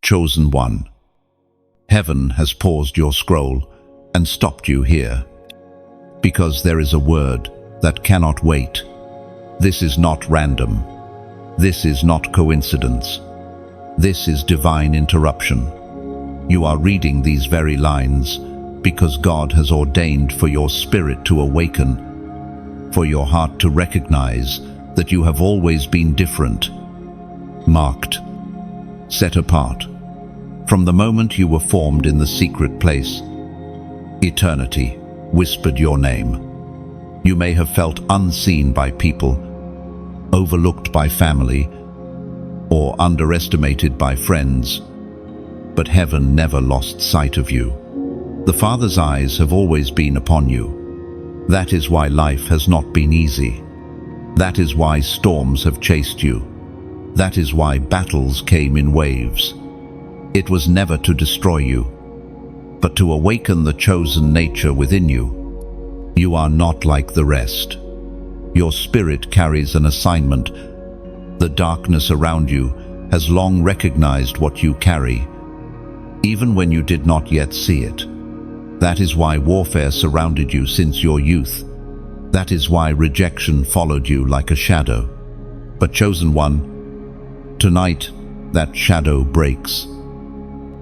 Chosen one. Heaven has paused your scroll and stopped you here, because there is a word that cannot wait. This is not random. This is not coincidence. This is divine interruption. You are reading these very lines because God has ordained for your spirit to awaken, for your heart to recognize that you have always been different, marked, set apart. From the moment you were formed in the secret place, eternity whispered your name. You may have felt unseen by people, overlooked by family, or underestimated by friends, but heaven never lost sight of you. The Father's eyes have always been upon you. That is why life has not been easy. That is why storms have chased you. That is why battles came in waves. It was never to destroy you, but to awaken the chosen nature within you. You are not like the rest. Your spirit carries an assignment. The darkness around you has long recognized what you carry, even when you did not yet see it. That is why warfare surrounded you since your youth. That is why rejection followed you like a shadow. But chosen one, tonight that shadow breaks,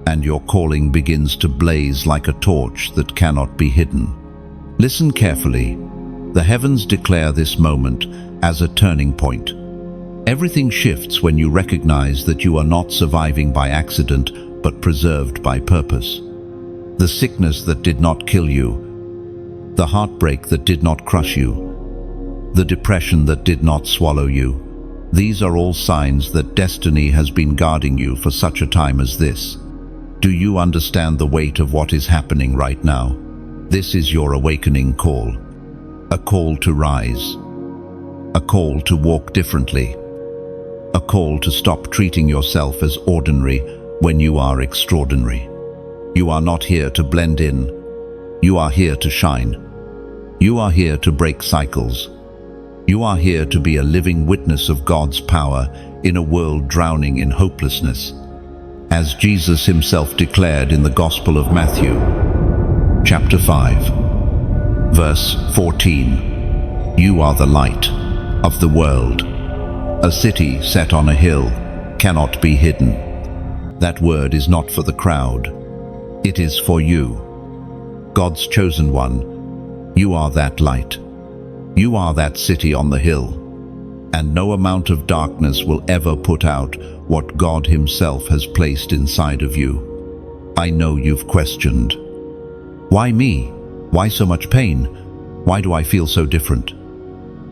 and your calling begins to blaze like a torch that cannot be hidden. Listen carefully. The heavens declare this moment as a turning point. Everything shifts when you recognize that you are not surviving by accident, but preserved by purpose. The sickness that did not kill you, the heartbreak that did not crush you, the depression that did not swallow you, these are all signs that destiny has been guarding you for such a time as this. Do you understand the weight of what is happening right now? This is your awakening call. A call to rise. A call to walk differently. A call to stop treating yourself as ordinary when you are extraordinary. You are not here to blend in. You are here to shine. You are here to break cycles. You are here to be a living witness of God's power in a world drowning in hopelessness. As Jesus himself declared in the Gospel of Matthew, chapter 5, verse 14, "You are the light of the world. A city set on a hill cannot be hidden." That word is not for the crowd. It is for you. God's chosen one, you are that light. You are that city on the hill. And no amount of darkness will ever put out what God himself has placed inside of you. I know you've questioned. Why me? Why so much pain? Why do I feel so different?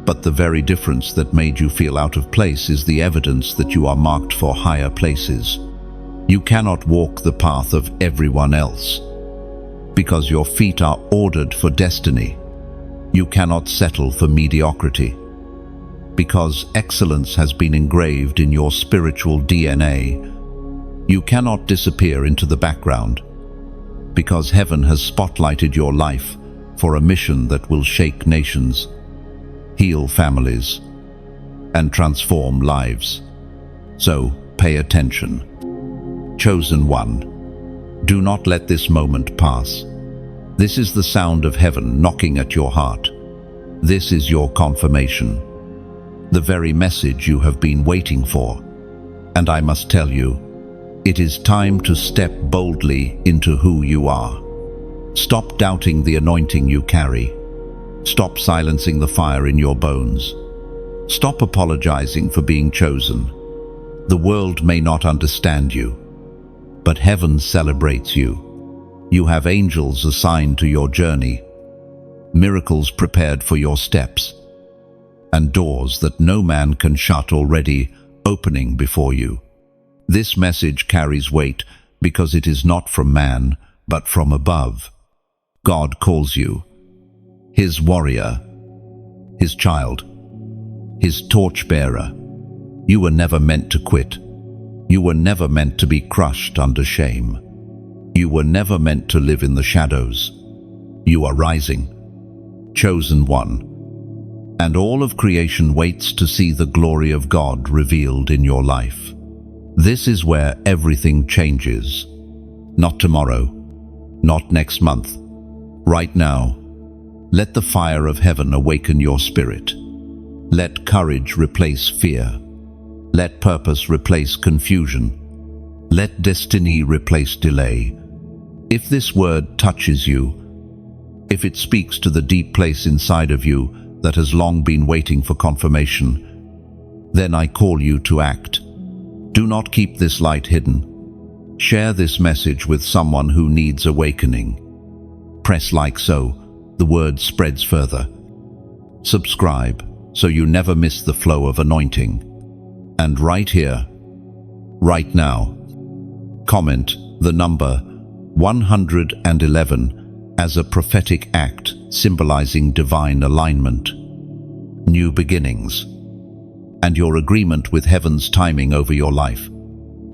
But the very difference that made you feel out of place is the evidence that you are marked for higher places. You cannot walk the path of everyone else, because your feet are ordered for destiny. You cannot settle for mediocrity, because excellence has been engraved in your spiritual DNA. You cannot disappear into the background, because heaven has spotlighted your life for a mission that will shake nations, heal families, and transform lives. So, pay attention. Chosen one, do not let this moment pass. This is the sound of heaven knocking at your heart. This is your confirmation, the very message you have been waiting for. And I must tell you, it is time to step boldly into who you are. Stop doubting the anointing you carry. Stop silencing the fire in your bones. Stop apologizing for being chosen. The world may not understand you, but heaven celebrates you. You have angels assigned to your journey, miracles prepared for your steps, and doors that no man can shut already opening before you. This message carries weight because it is not from man, but from above. God calls you his warrior, his child, his torchbearer. You were never meant to quit. You were never meant to be crushed under shame. You were never meant to live in the shadows. You are rising, chosen one, and all of creation waits to see the glory of God revealed in your life. This is where everything changes. Not tomorrow, not next month. Right now, let the fire of heaven awaken your spirit. Let courage replace fear. Let purpose replace confusion. Let destiny replace delay. If this word touches you, if it speaks to the deep place inside of you that has long been waiting for confirmation, then I call you to act. Do not keep this light hidden. Share this message with someone who needs awakening. Press like so, the word spreads further. Subscribe so you never miss the flow of anointing. And right here, right now, comment the number 111 as a prophetic act symbolizing divine alignment, new beginnings, and your agreement with heaven's timing over your life.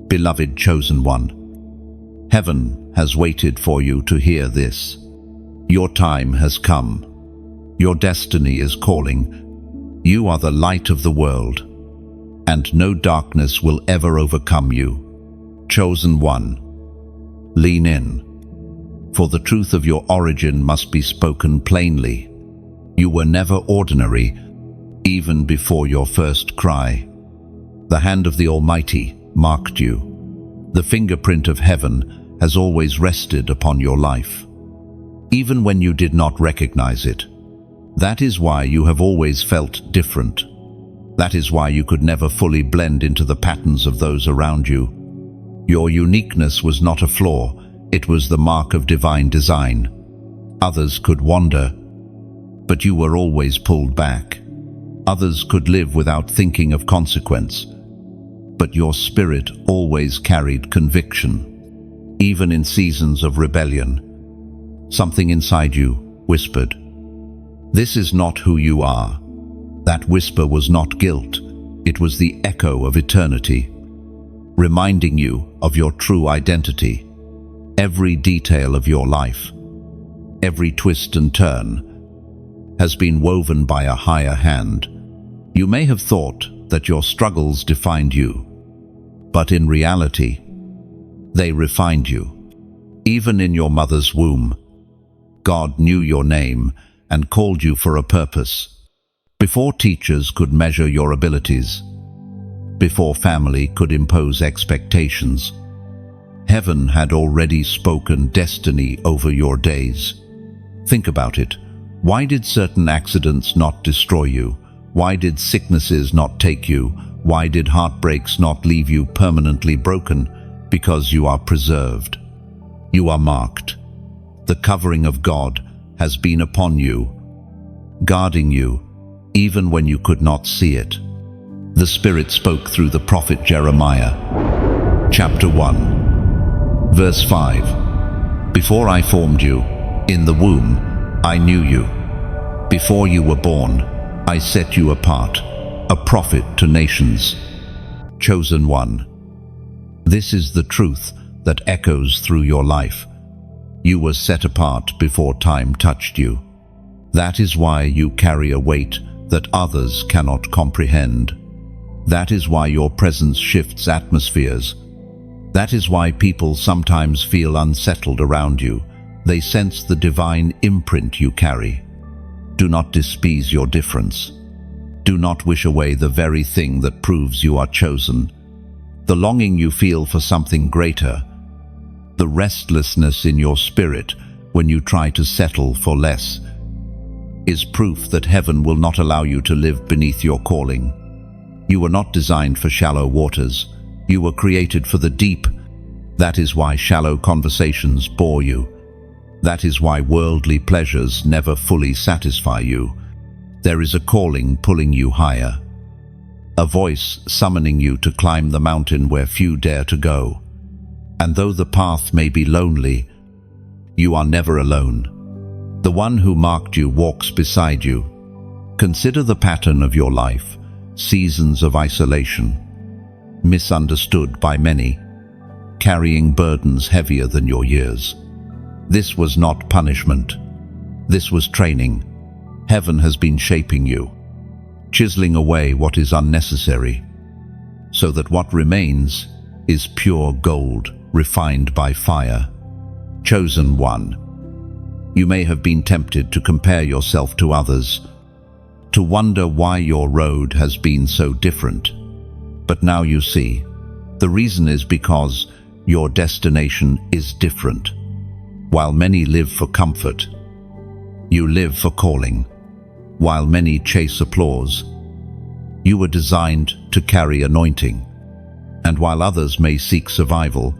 Beloved chosen one, heaven has waited for you to hear this. Your time has come. Your destiny is calling. You are the light of the world, and no darkness will ever overcome you. Chosen one, lean in, for the truth of your origin must be spoken plainly. You were never ordinary, even before your first cry. The hand of the Almighty marked you. The fingerprint of heaven has always rested upon your life, even when you did not recognize it. That is why you have always felt different. That is why you could never fully blend into the patterns of those around you. Your uniqueness was not a flaw, it was the mark of divine design. Others could wander, but you were always pulled back. Others could live without thinking of consequence, but your spirit always carried conviction. Even in seasons of rebellion, something inside you whispered, "This is not who you are." That whisper was not guilt, it was the echo of eternity, reminding you of your true identity. Every detail of your life, every twist and turn, has been woven by a higher hand. You may have thought that your struggles defined you, but in reality, they refined you. Even in your mother's womb, God knew your name and called you for a purpose. Before teachers could measure your abilities, before family could impose expectations, heaven had already spoken destiny over your days. Think about it. Why did certain accidents not destroy you? Why did sicknesses not take you? Why did heartbreaks not leave you permanently broken? Because you are preserved. You are marked. The covering of God has been upon you, guarding you, even when you could not see it. The Spirit spoke through the prophet Jeremiah. Chapter 1, verse 5. Before I formed you in the womb, I knew you. Before you were born, I set you apart, a prophet to nations. Chosen one. This is the truth that echoes through your life. You were set apart before time touched you. That is why you carry a weight that others cannot comprehend. That is why your presence shifts atmospheres. That is why people sometimes feel unsettled around you. They sense the divine imprint you carry. Do not despise your difference. Do not wish away the very thing that proves you are chosen. The longing you feel for something greater, the restlessness in your spirit when you try to settle for less, is proof that heaven will not allow you to live beneath your calling. You were not designed for shallow waters. You were created for the deep. That is why shallow conversations bore you. That is why worldly pleasures never fully satisfy you. There is a calling pulling you higher, a voice summoning you to climb the mountain where few dare to go. And though the path may be lonely, you are never alone. The one who marked you walks beside you. Consider the pattern of your life, seasons of isolation, misunderstood by many, carrying burdens heavier than your years. This was not punishment. This was training. Heaven has been shaping you, chiseling away what is unnecessary, so that what remains is pure gold, refined by fire. Chosen one. You may have been tempted to compare yourself to others, to wonder why your road has been so different. But now you see, the reason is because your destination is different. While many live for comfort, you live for calling. While many chase applause, you were designed to carry anointing. And while others may seek survival,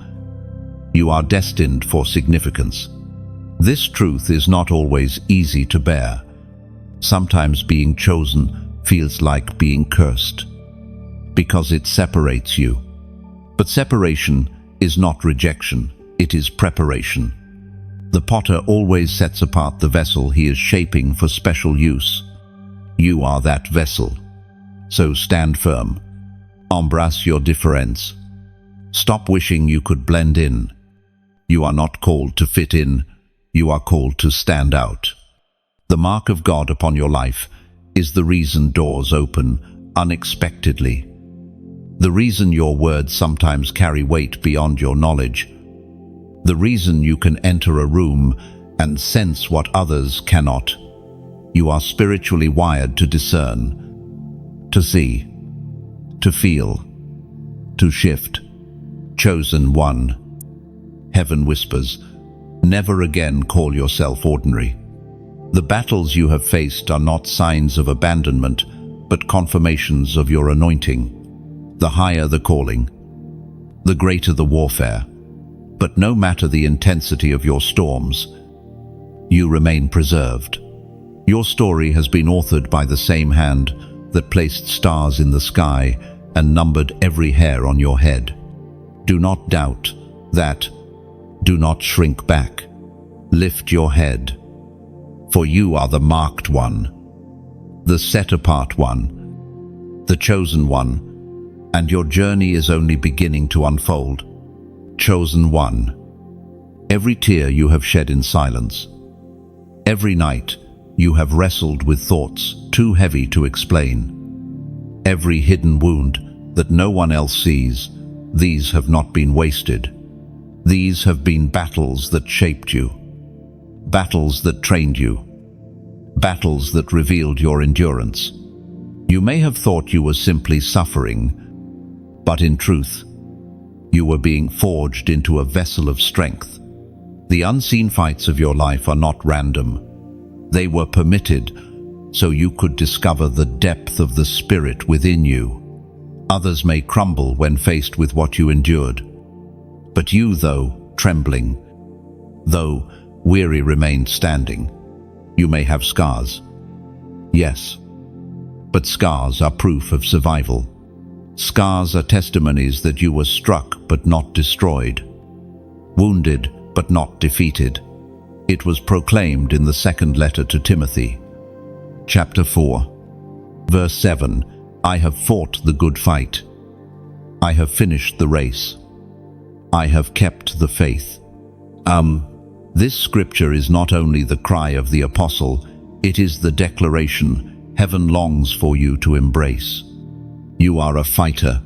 you are destined for significance. This truth is not always easy to bear. Sometimes being chosen feels like being cursed, because it separates you. But separation is not rejection, it is preparation. The potter always sets apart the vessel he is shaping for special use. You are that vessel. So stand firm. Embrace your difference. Stop wishing you could blend in. You are not called to fit in, you are called to stand out. The mark of God upon your life is the reason doors open unexpectedly. The reason your words sometimes carry weight beyond your knowledge. The reason you can enter a room and sense what others cannot. You are spiritually wired to discern, to see, to feel, to shift. Chosen one. Heaven whispers, never again call yourself ordinary. The battles you have faced are not signs of abandonment, but confirmations of your anointing. The higher the calling, the greater the warfare. But no matter the intensity of your storms, you remain preserved. Your story has been authored by the same hand that placed stars in the sky and numbered every hair on your head. Do not doubt that. Do not shrink back. Lift your head, for you are the marked one, the set-apart one, the chosen one, and your journey is only beginning to unfold. Chosen one. Every tear you have shed in silence, every night you have wrestled with thoughts too heavy to explain, every hidden wound that no one else sees, these have not been wasted. These have been battles that shaped you, battles that trained you, battles that revealed your endurance. You may have thought you were simply suffering, but in truth, you were being forged into a vessel of strength. The unseen fights of your life are not random. They were permitted so you could discover the depth of the spirit within you. Others may crumble when faced with what you endured. But you, though trembling, though weary, remained standing. You may have scars. Yes, but scars are proof of survival. Scars are testimonies that you were struck but not destroyed, wounded but not defeated. It was proclaimed in the second letter to Timothy, chapter 4, verse 7, I have fought the good fight. I have finished the race. I have kept the faith. This scripture is not only the cry of the apostle, it is the declaration heaven longs for you to embrace. You are a fighter,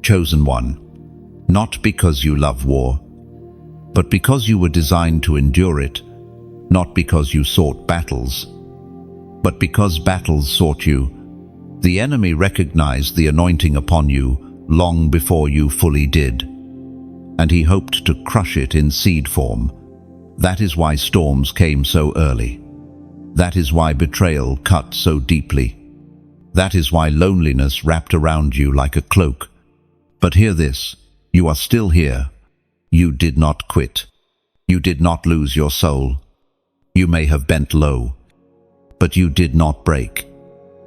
chosen one, not because you love war, but because you were designed to endure it, not because you sought battles, but because battles sought you. The enemy recognized the anointing upon you long before you fully did, and he hoped to crush it in seed form. That is why storms came so early. That is why betrayal cut so deeply. That is why loneliness wrapped around you like a cloak. But hear this, you are still here. You did not quit. You did not lose your soul. You may have bent low, but you did not break.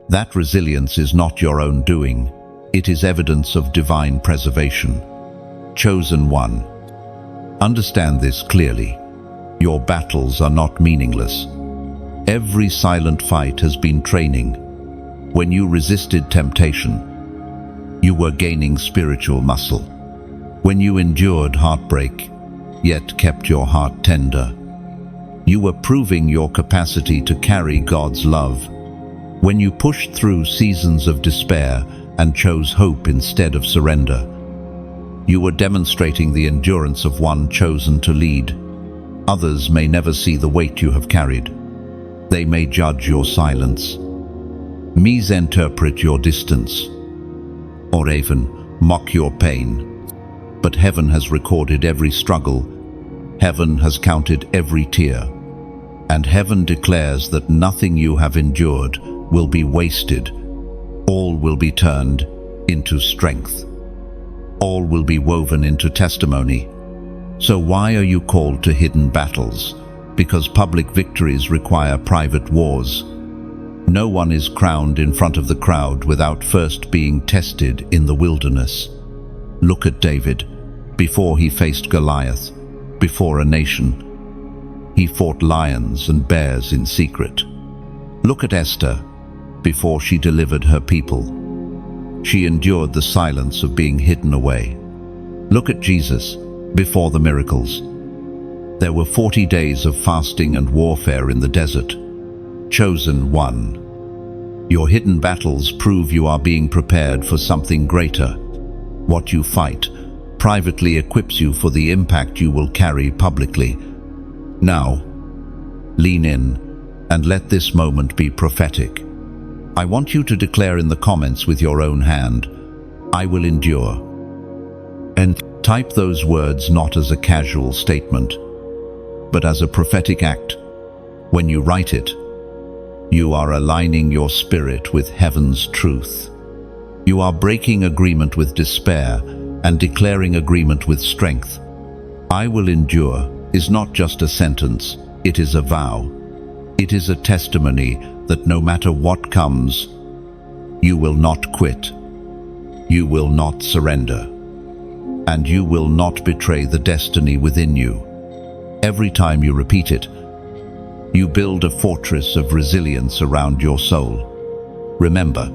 That resilience is not your own doing. It is evidence of divine preservation. Chosen one. Understand this clearly. Your battles are not meaningless. Every silent fight has been training. When you resisted temptation, you were gaining spiritual muscle. When you endured heartbreak, yet kept your heart tender, you were proving your capacity to carry God's love. When you pushed through seasons of despair and chose hope instead of surrender, You were demonstrating the endurance of one chosen to lead. Others may never see the weight you have carried. They may judge your silence, misinterpret your distance, or even mock your pain. But heaven has recorded every struggle. Heaven has counted every tear. And heaven declares that nothing you have endured will be wasted. All will be turned into strength. All will be woven into testimony. So why are you called to hidden battles? Because public victories require private wars. No one is crowned in front of the crowd without first being tested in the wilderness. Look at David. Before he faced Goliath, before a nation, he fought lions and bears in secret. Look at Esther. Before she delivered her people, she endured the silence of being hidden away. Look at Jesus. Before the miracles, there were 40 days of fasting and warfare in the desert. Chosen one. Your hidden battles prove you are being prepared for something greater. What you fight privately equips you for the impact you will carry publicly. Now, lean in and let this moment be prophetic. I want you to declare in the comments with your own hand, "I will endure." And type those words not as a casual statement, but as a prophetic act. When you write it, you are aligning your spirit with heaven's truth. You are breaking agreement with despair and declaring agreement with strength. "I will endure" is not just a sentence, it is a vow. It is a testimony that no matter what comes, you will not quit, you will not surrender, and you will not betray the destiny within you. Every time you repeat it, you build a fortress of resilience around your soul. Remember,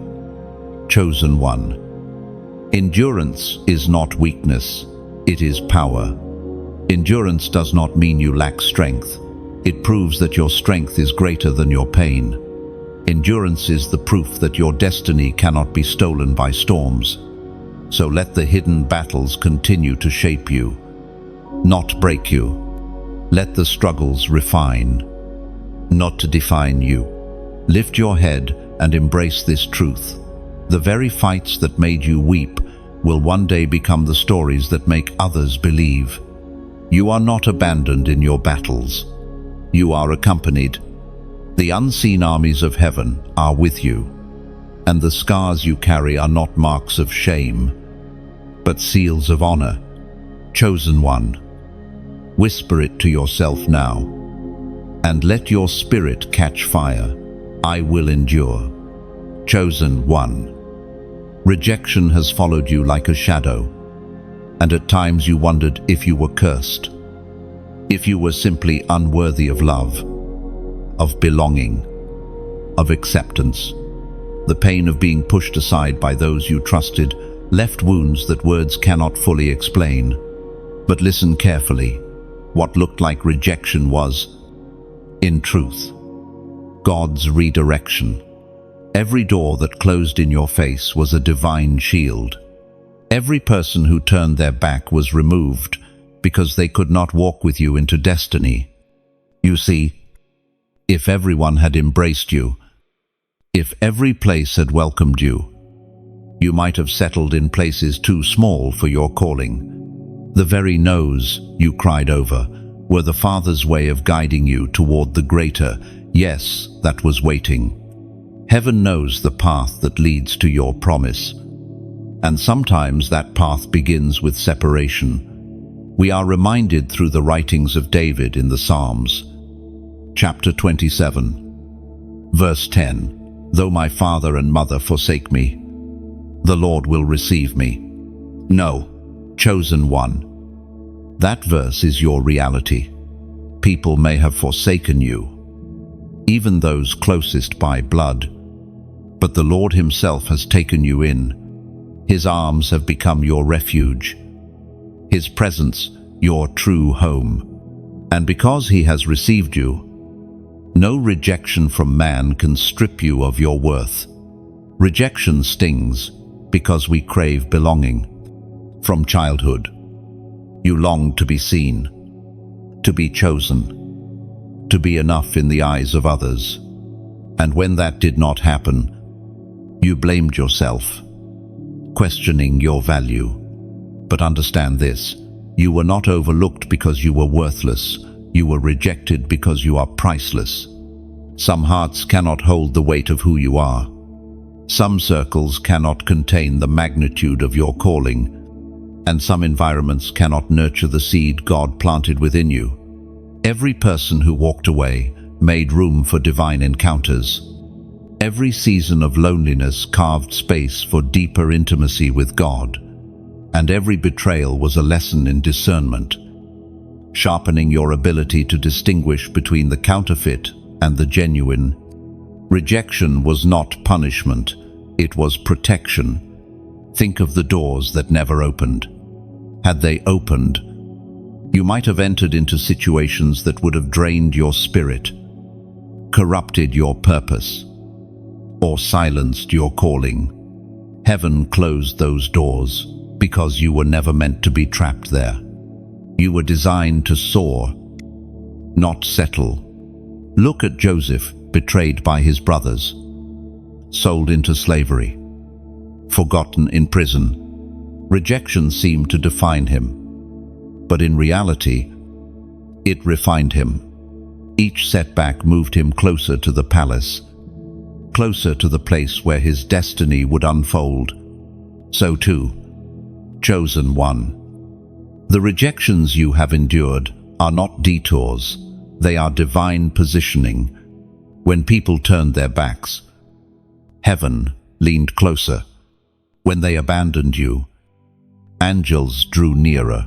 chosen one. Endurance is not weakness, it is power. Endurance does not mean you lack strength. It proves that your strength is greater than your pain. Endurance is the proof that your destiny cannot be stolen by storms. So let the hidden battles continue to shape you, not break you. Let the struggles refine, not to define you. Lift your head and embrace this truth. The very fights that made you weep will one day become the stories that make others believe. You are not abandoned in your battles. You are accompanied. The unseen armies of heaven are with you, and the scars you carry are not marks of shame, but seals of honor. Chosen one. Whisper it to yourself now, and let your spirit catch fire. I will endure. Chosen one. Rejection has followed you like a shadow, and at times you wondered if you were cursed, if you were simply unworthy of love, of belonging, of acceptance. The pain of being pushed aside by those you trusted left wounds that words cannot fully explain. But listen carefully. What looked like rejection was, in truth, God's redirection. Every door that closed in your face was a divine shield. Every person who turned their back was removed because they could not walk with you into destiny. You see, if everyone had embraced you, if every place had welcomed you, you might have settled in places too small for your calling. The very no's you cried over were the Father's way of guiding you toward the greater yes that was waiting. Heaven knows the path that leads to your promise, and sometimes that path begins with separation. We are reminded through the writings of David in the Psalms. Chapter 27, verse 10, "Though my father and mother forsake me, the Lord will receive me." No, chosen one. That verse is your reality. People may have forsaken you, even those closest by blood, but the Lord himself has taken you in. His arms have become your refuge, his presence your true home. And because he has received you, no rejection from man can strip you of your worth. Rejection stings because we crave belonging. From childhood, you longed to be seen, to be chosen, to be enough in the eyes of others. And when that did not happen, you blamed yourself, questioning your value. But understand this, you were not overlooked because you were worthless. You were rejected because you are priceless. Some hearts cannot hold the weight of who you are. Some circles cannot contain the magnitude of your calling, and some environments cannot nurture the seed God planted within you. Every person who walked away made room for divine encounters. Every season of loneliness carved space for deeper intimacy with God, and every betrayal was a lesson in discernment, sharpening your ability to distinguish between the counterfeit and the genuine. Rejection was not punishment, it was protection. Think of the doors that never opened. Had they opened, you might have entered into situations that would have drained your spirit, corrupted your purpose, or silenced your calling. Heaven closed those doors because you were never meant to be trapped there. You were designed to soar, not settle. Look at Joseph, betrayed by his brothers, sold into slavery, forgotten in prison. Rejection seemed to define him, but in reality, it refined him. Each setback moved him closer to the palace, closer to the place where his destiny would unfold. So too, chosen one. The rejections you have endured are not detours, they are divine positioning. When people turned their backs, heaven leaned closer. When they abandoned you, angels drew nearer.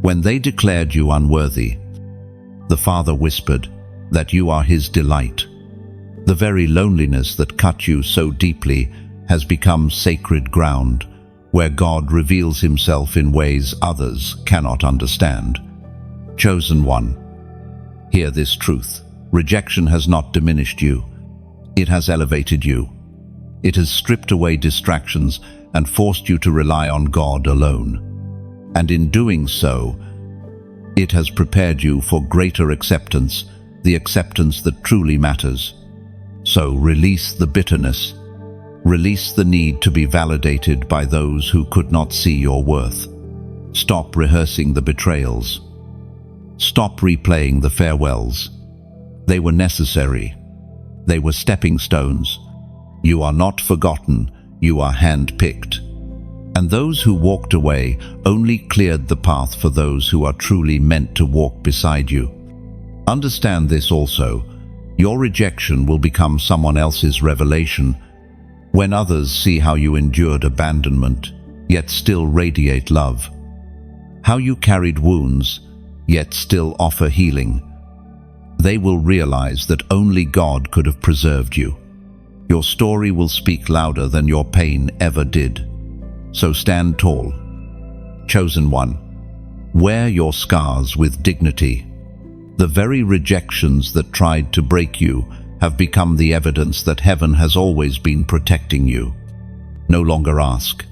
When they declared you unworthy, the Father whispered that you are His delight. The very loneliness that cut you so deeply has become sacred ground, where God reveals Himself in ways others cannot understand. Chosen one, hear this truth. Rejection has not diminished you. It has elevated you. It has stripped away distractions and forced you to rely on God alone. And in doing so, it has prepared you for greater acceptance, the acceptance that truly matters. So release the bitterness. Release the need to be validated by those who could not see your worth. Stop rehearsing the betrayals. Stop replaying the farewells. They were necessary. They were stepping stones. You are not forgotten, you are hand-picked. And those who walked away only cleared the path for those who are truly meant to walk beside you. Understand this also, your rejection will become someone else's revelation. When others see how you endured abandonment, yet still radiate love, how you carried wounds, yet still offer healing, they will realize that only God could have preserved you. Your story will speak louder than your pain ever did. So stand tall. Chosen one, wear your scars with dignity. The very rejections that tried to break you have become the evidence that heaven has always been protecting you. No longer ask,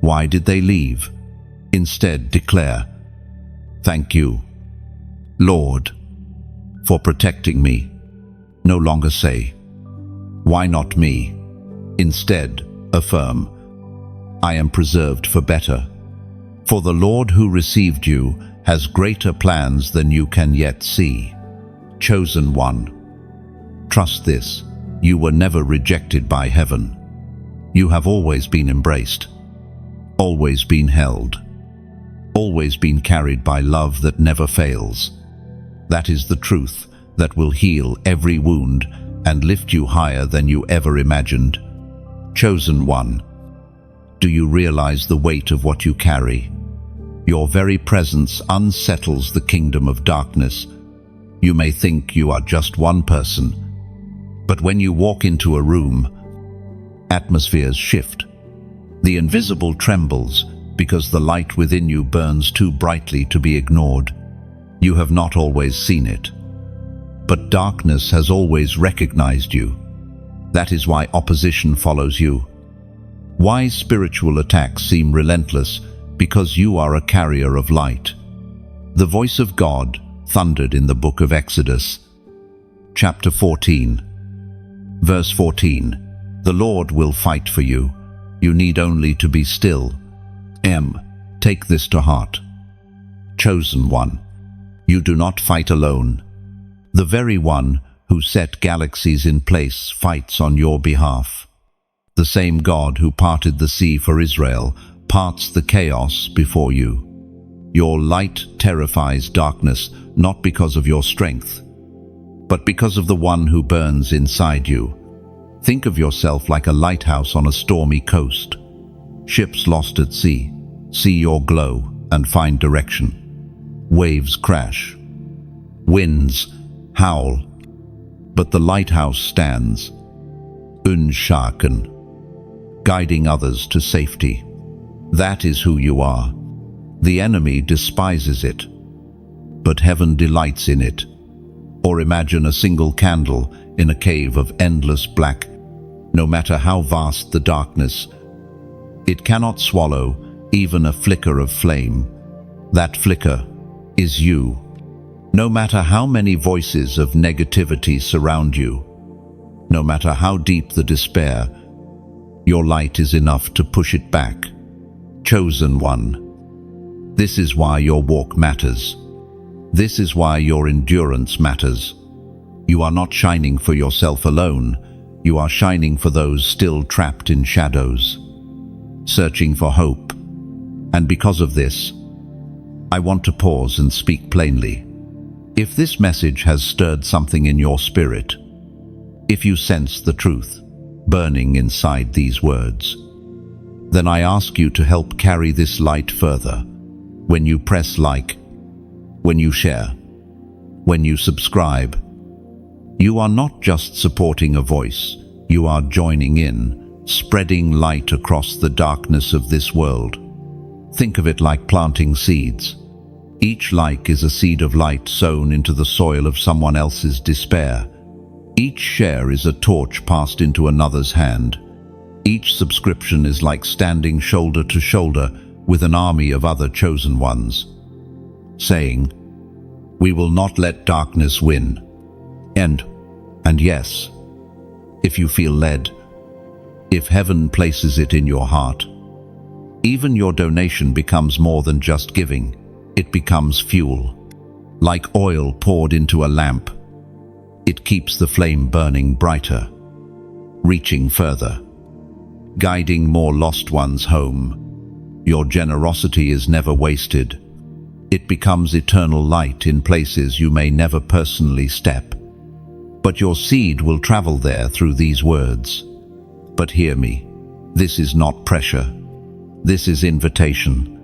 why did they leave? Instead, declare, thank you, Lord, for protecting me. No longer say, why not me? Instead, affirm, I am preserved for better. For the Lord who received you has greater plans than you can yet see. Chosen one, trust this, you were never rejected by heaven. You have always been embraced, always been held, always been carried by love that never fails. That is the truth that will heal every wound and lift you higher than you ever imagined. Chosen one, do you realize the weight of what you carry? Your very presence unsettles the kingdom of darkness. You may think you are just one person, but when you walk into a room, atmospheres shift. The invisible trembles because the light within you burns too brightly to be ignored. You have not always seen it, but darkness has always recognized you. That is why opposition follows you. Why spiritual attacks seem relentless, because you are a carrier of light. The voice of God thundered in the book of Exodus, chapter 14, verse 14. The Lord will fight for you. You need only to be still. Take this to heart. Chosen one, you do not fight alone. The very one who set galaxies in place fights on your behalf. The same God who parted the sea for Israel parts the chaos before you. Your light terrifies darkness, not because of your strength, but because of the one who burns inside you. Think of yourself like a lighthouse on a stormy coast. Ships lost at sea, see your glow and find direction. Waves crash. Winds howl. But the lighthouse stands, unshaken, guiding others to safety. That is who you are. The enemy despises it, but heaven delights in it. Or imagine a single candle in a cave of endless black. No matter how vast the darkness, it cannot swallow even a flicker of flame. That flicker is you. No matter how many voices of negativity surround you, no matter how deep the despair, your light is enough to push it back. Chosen one. This is why your walk matters. This is why your endurance matters. You are not shining for yourself alone. You are shining for those still trapped in shadows, searching for hope. And because of this, I want to pause and speak plainly. If this message has stirred something in your spirit, if you sense the truth burning inside these words, then I ask you to help carry this light further. When you press like, when you share, when you subscribe, you are not just supporting a voice, you are joining in, spreading light across the darkness of this world. Think of it like planting seeds. Each like is a seed of light sown into the soil of someone else's despair. Each share is a torch passed into another's hand. Each subscription is like standing shoulder to shoulder with an army of other chosen ones, saying, "We will not let darkness win." And yes, if you feel led, if heaven places it in your heart, even your donation becomes more than just giving. It becomes fuel, like oil poured into a lamp. It keeps the flame burning brighter, reaching further, guiding more lost ones home. Your generosity is never wasted. It becomes eternal light in places you may never personally step. But your seed will travel there through these words. But hear me, this is not pressure. This is invitation.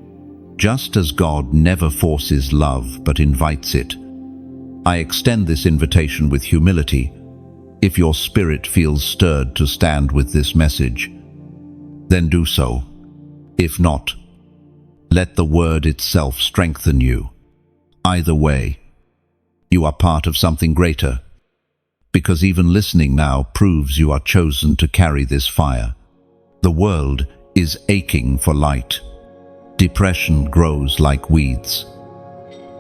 Just as God never forces love but invites it, I extend this invitation with humility. If your spirit feels stirred to stand with this message, then do so. If not, let the word itself strengthen you. Either way, you are part of something greater, because even listening now proves you are chosen to carry this fire. The world is aching for light. Depression grows like weeds.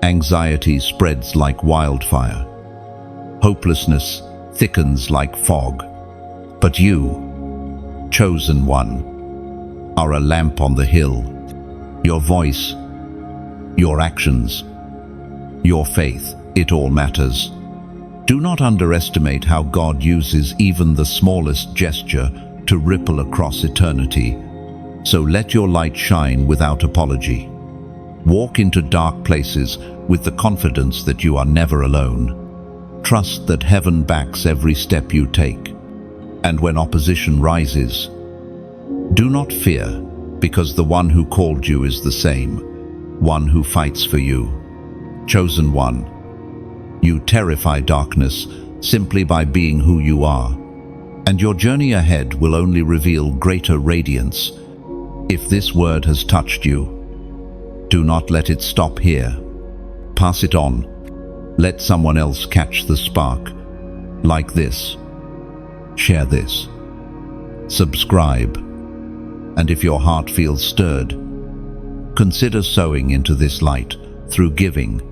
Anxiety spreads like wildfire. Hopelessness thickens like fog. But you, chosen one, are a lamp on the hill. Your voice, your actions, your faith, it all matters. Do not underestimate how God uses even the smallest gesture to ripple across eternity. So let your light shine without apology. Walk into dark places with the confidence that you are never alone. Trust that heaven backs every step you take. And when opposition rises, do not fear, because the one who called you is the same, one who fights for you. Chosen one, you terrify darkness simply by being who you are, and your journey ahead will only reveal greater radiance. If this word has touched you, do not let it stop here. Pass it on. Let someone else catch the spark. Like this. Share this. Subscribe. And if your heart feels stirred, Consider sowing into this light through giving.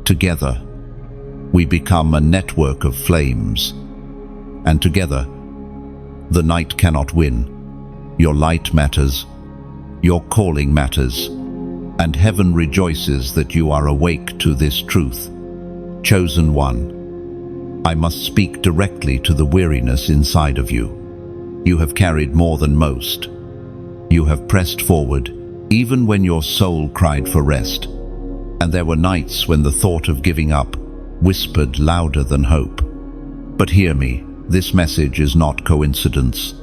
Together, we become a network of flames. And together, the night cannot win. Your light matters. Your calling matters. And heaven rejoices that you are awake to this truth. Chosen one, I must speak directly to the weariness inside of you. You have carried more than most. You have pressed forward, even when your soul cried for rest. And there were nights when the thought of giving up whispered louder than hope. But hear me, this message is not coincidence.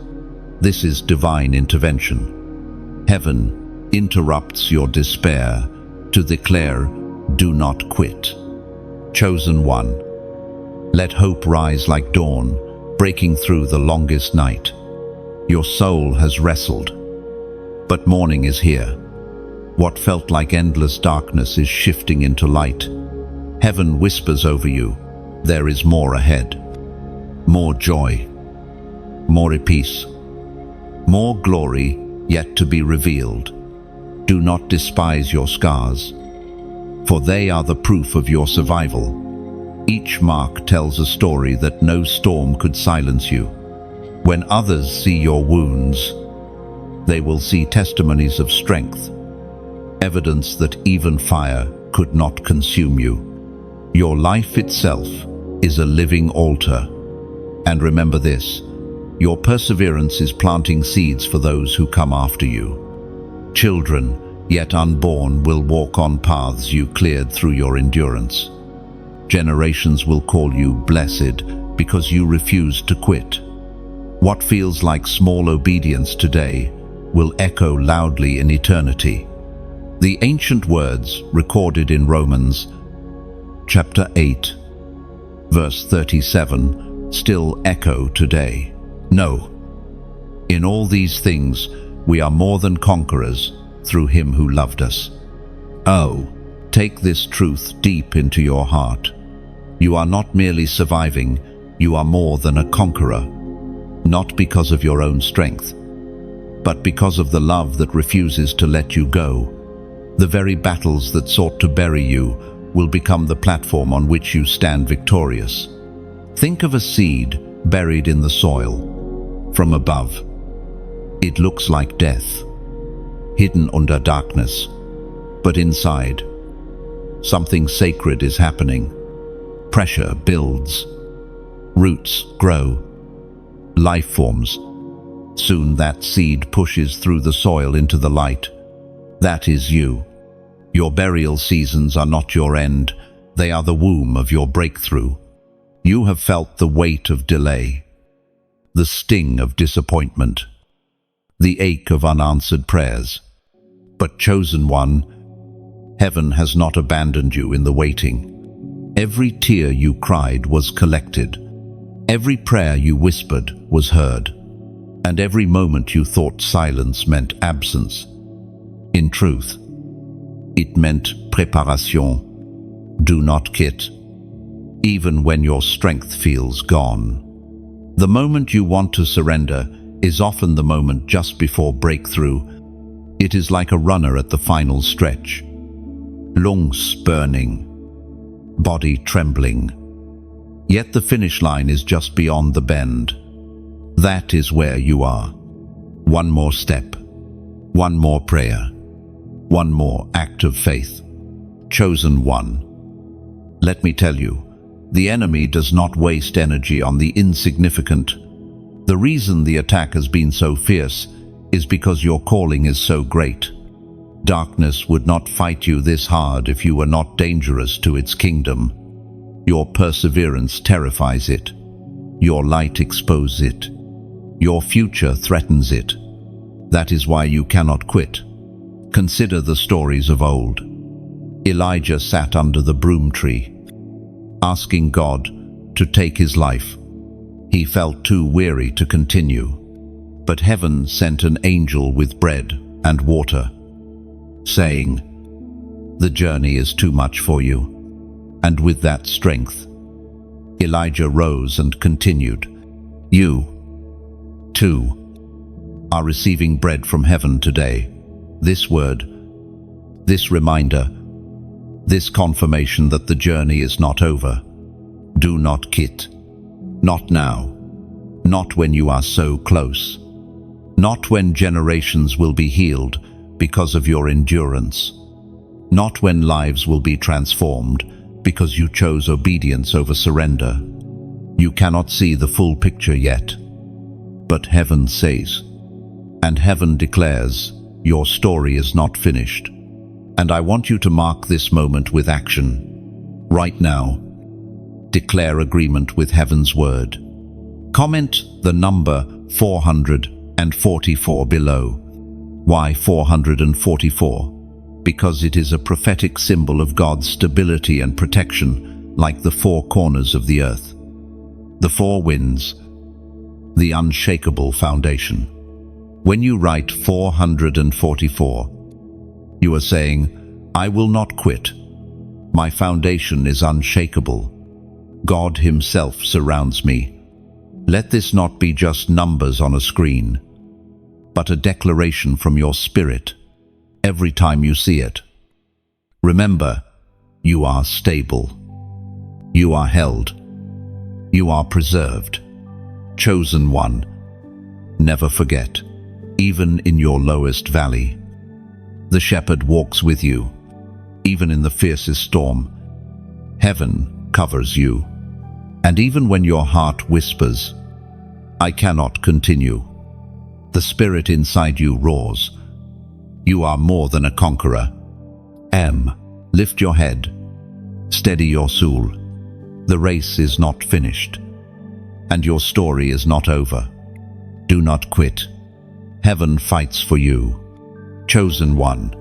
This is divine intervention. Heaven interrupts your despair to declare, do not quit. Chosen one, let hope rise like dawn, breaking through the longest night. Your soul has wrestled, but morning is here. What felt like endless darkness is shifting into light. Heaven whispers over you, there is more ahead. More joy, more peace, more glory yet to be revealed. Do not despise your scars, for they are the proof of your survival. Each mark tells a story that no storm could silence you. When others see your wounds, they will see testimonies of strength, evidence that even fire could not consume you. Your life itself is a living altar. And remember this, your perseverance is planting seeds for those who come after you. Children, yet unborn, will walk on paths you cleared through your endurance. Generations will call you blessed because you refused to quit. What feels like small obedience today will echo loudly in eternity. The ancient words recorded in Romans chapter 8, verse 37, still echo today. No, in all these things we are more than conquerors through him who loved us. Oh, take this truth deep into your heart. You are not merely surviving, you are more than a conqueror, not because of your own strength, but because of the love that refuses to let you go. The very battles that sought to bury you will become the platform on which you stand victorious. Think of a seed buried in the soil. From above, it looks like death, hidden under darkness. But inside, something sacred is happening. Pressure builds, roots grow, life forms. Soon that seed pushes through the soil into the light. That is you. Your burial seasons are not your end, they are the womb of your breakthrough. You have felt the weight of delay, the sting of disappointment, the ache of unanswered prayers. But chosen one, heaven has not abandoned you in the waiting. Every tear you cried was collected, every prayer you whispered was heard, and every moment you thought silence meant absence. In truth, it meant preparation. Do not quit, even when your strength feels gone. The moment you want to surrender is often the moment just before breakthrough. It is like a runner at the final stretch. Lungs burning, body trembling. Yet the finish line is just beyond the bend. That is where you are. One more step, one more prayer, one more act of faith. Chosen one. Let me tell you, the enemy does not waste energy on the insignificant. The reason the attack has been so fierce is because your calling is so great. Darkness would not fight you this hard if you were not dangerous to its kingdom. Your perseverance terrifies it. Your light exposes it. Your future threatens it. That is why you cannot quit. Consider the stories of old. Elijah sat under the broom tree, asking God to take his life. He felt too weary to continue, but heaven sent an angel with bread and water, saying, "The journey is too much for you." And with that strength, Elijah rose and continued. You, too, are receiving bread from heaven today. This word, This reminder, this confirmation that the journey is not over. Do not quit. Not now. Not when you are so close. Not when generations will be healed because of your endurance. Not when lives will be transformed because you chose obedience over surrender. You cannot see the full picture yet, but heaven says, and heaven declares, your story is not finished. And I want you to mark this moment with action. Right now, declare agreement with heaven's word. Comment the number 444 below. Why 444? Because it is a prophetic symbol of God's stability and protection, like the four corners of the earth. The four winds, the unshakable foundation. When you write 444, you are saying, I will not quit. My foundation is unshakable. God Himself surrounds me. Let this not be just numbers on a screen, but a declaration from your spirit every time you see it. Remember, you are stable. You are held. You are preserved. Chosen one. Never forget, even in your lowest valley, the shepherd walks with you. Even in the fiercest storm, heaven covers you. And even when your heart whispers, I cannot continue, the spirit inside you roars. You are more than a conqueror. Lift your head. Steady your soul. The race is not finished, and your story is not over. Do not quit. Heaven fights for you. Chosen one.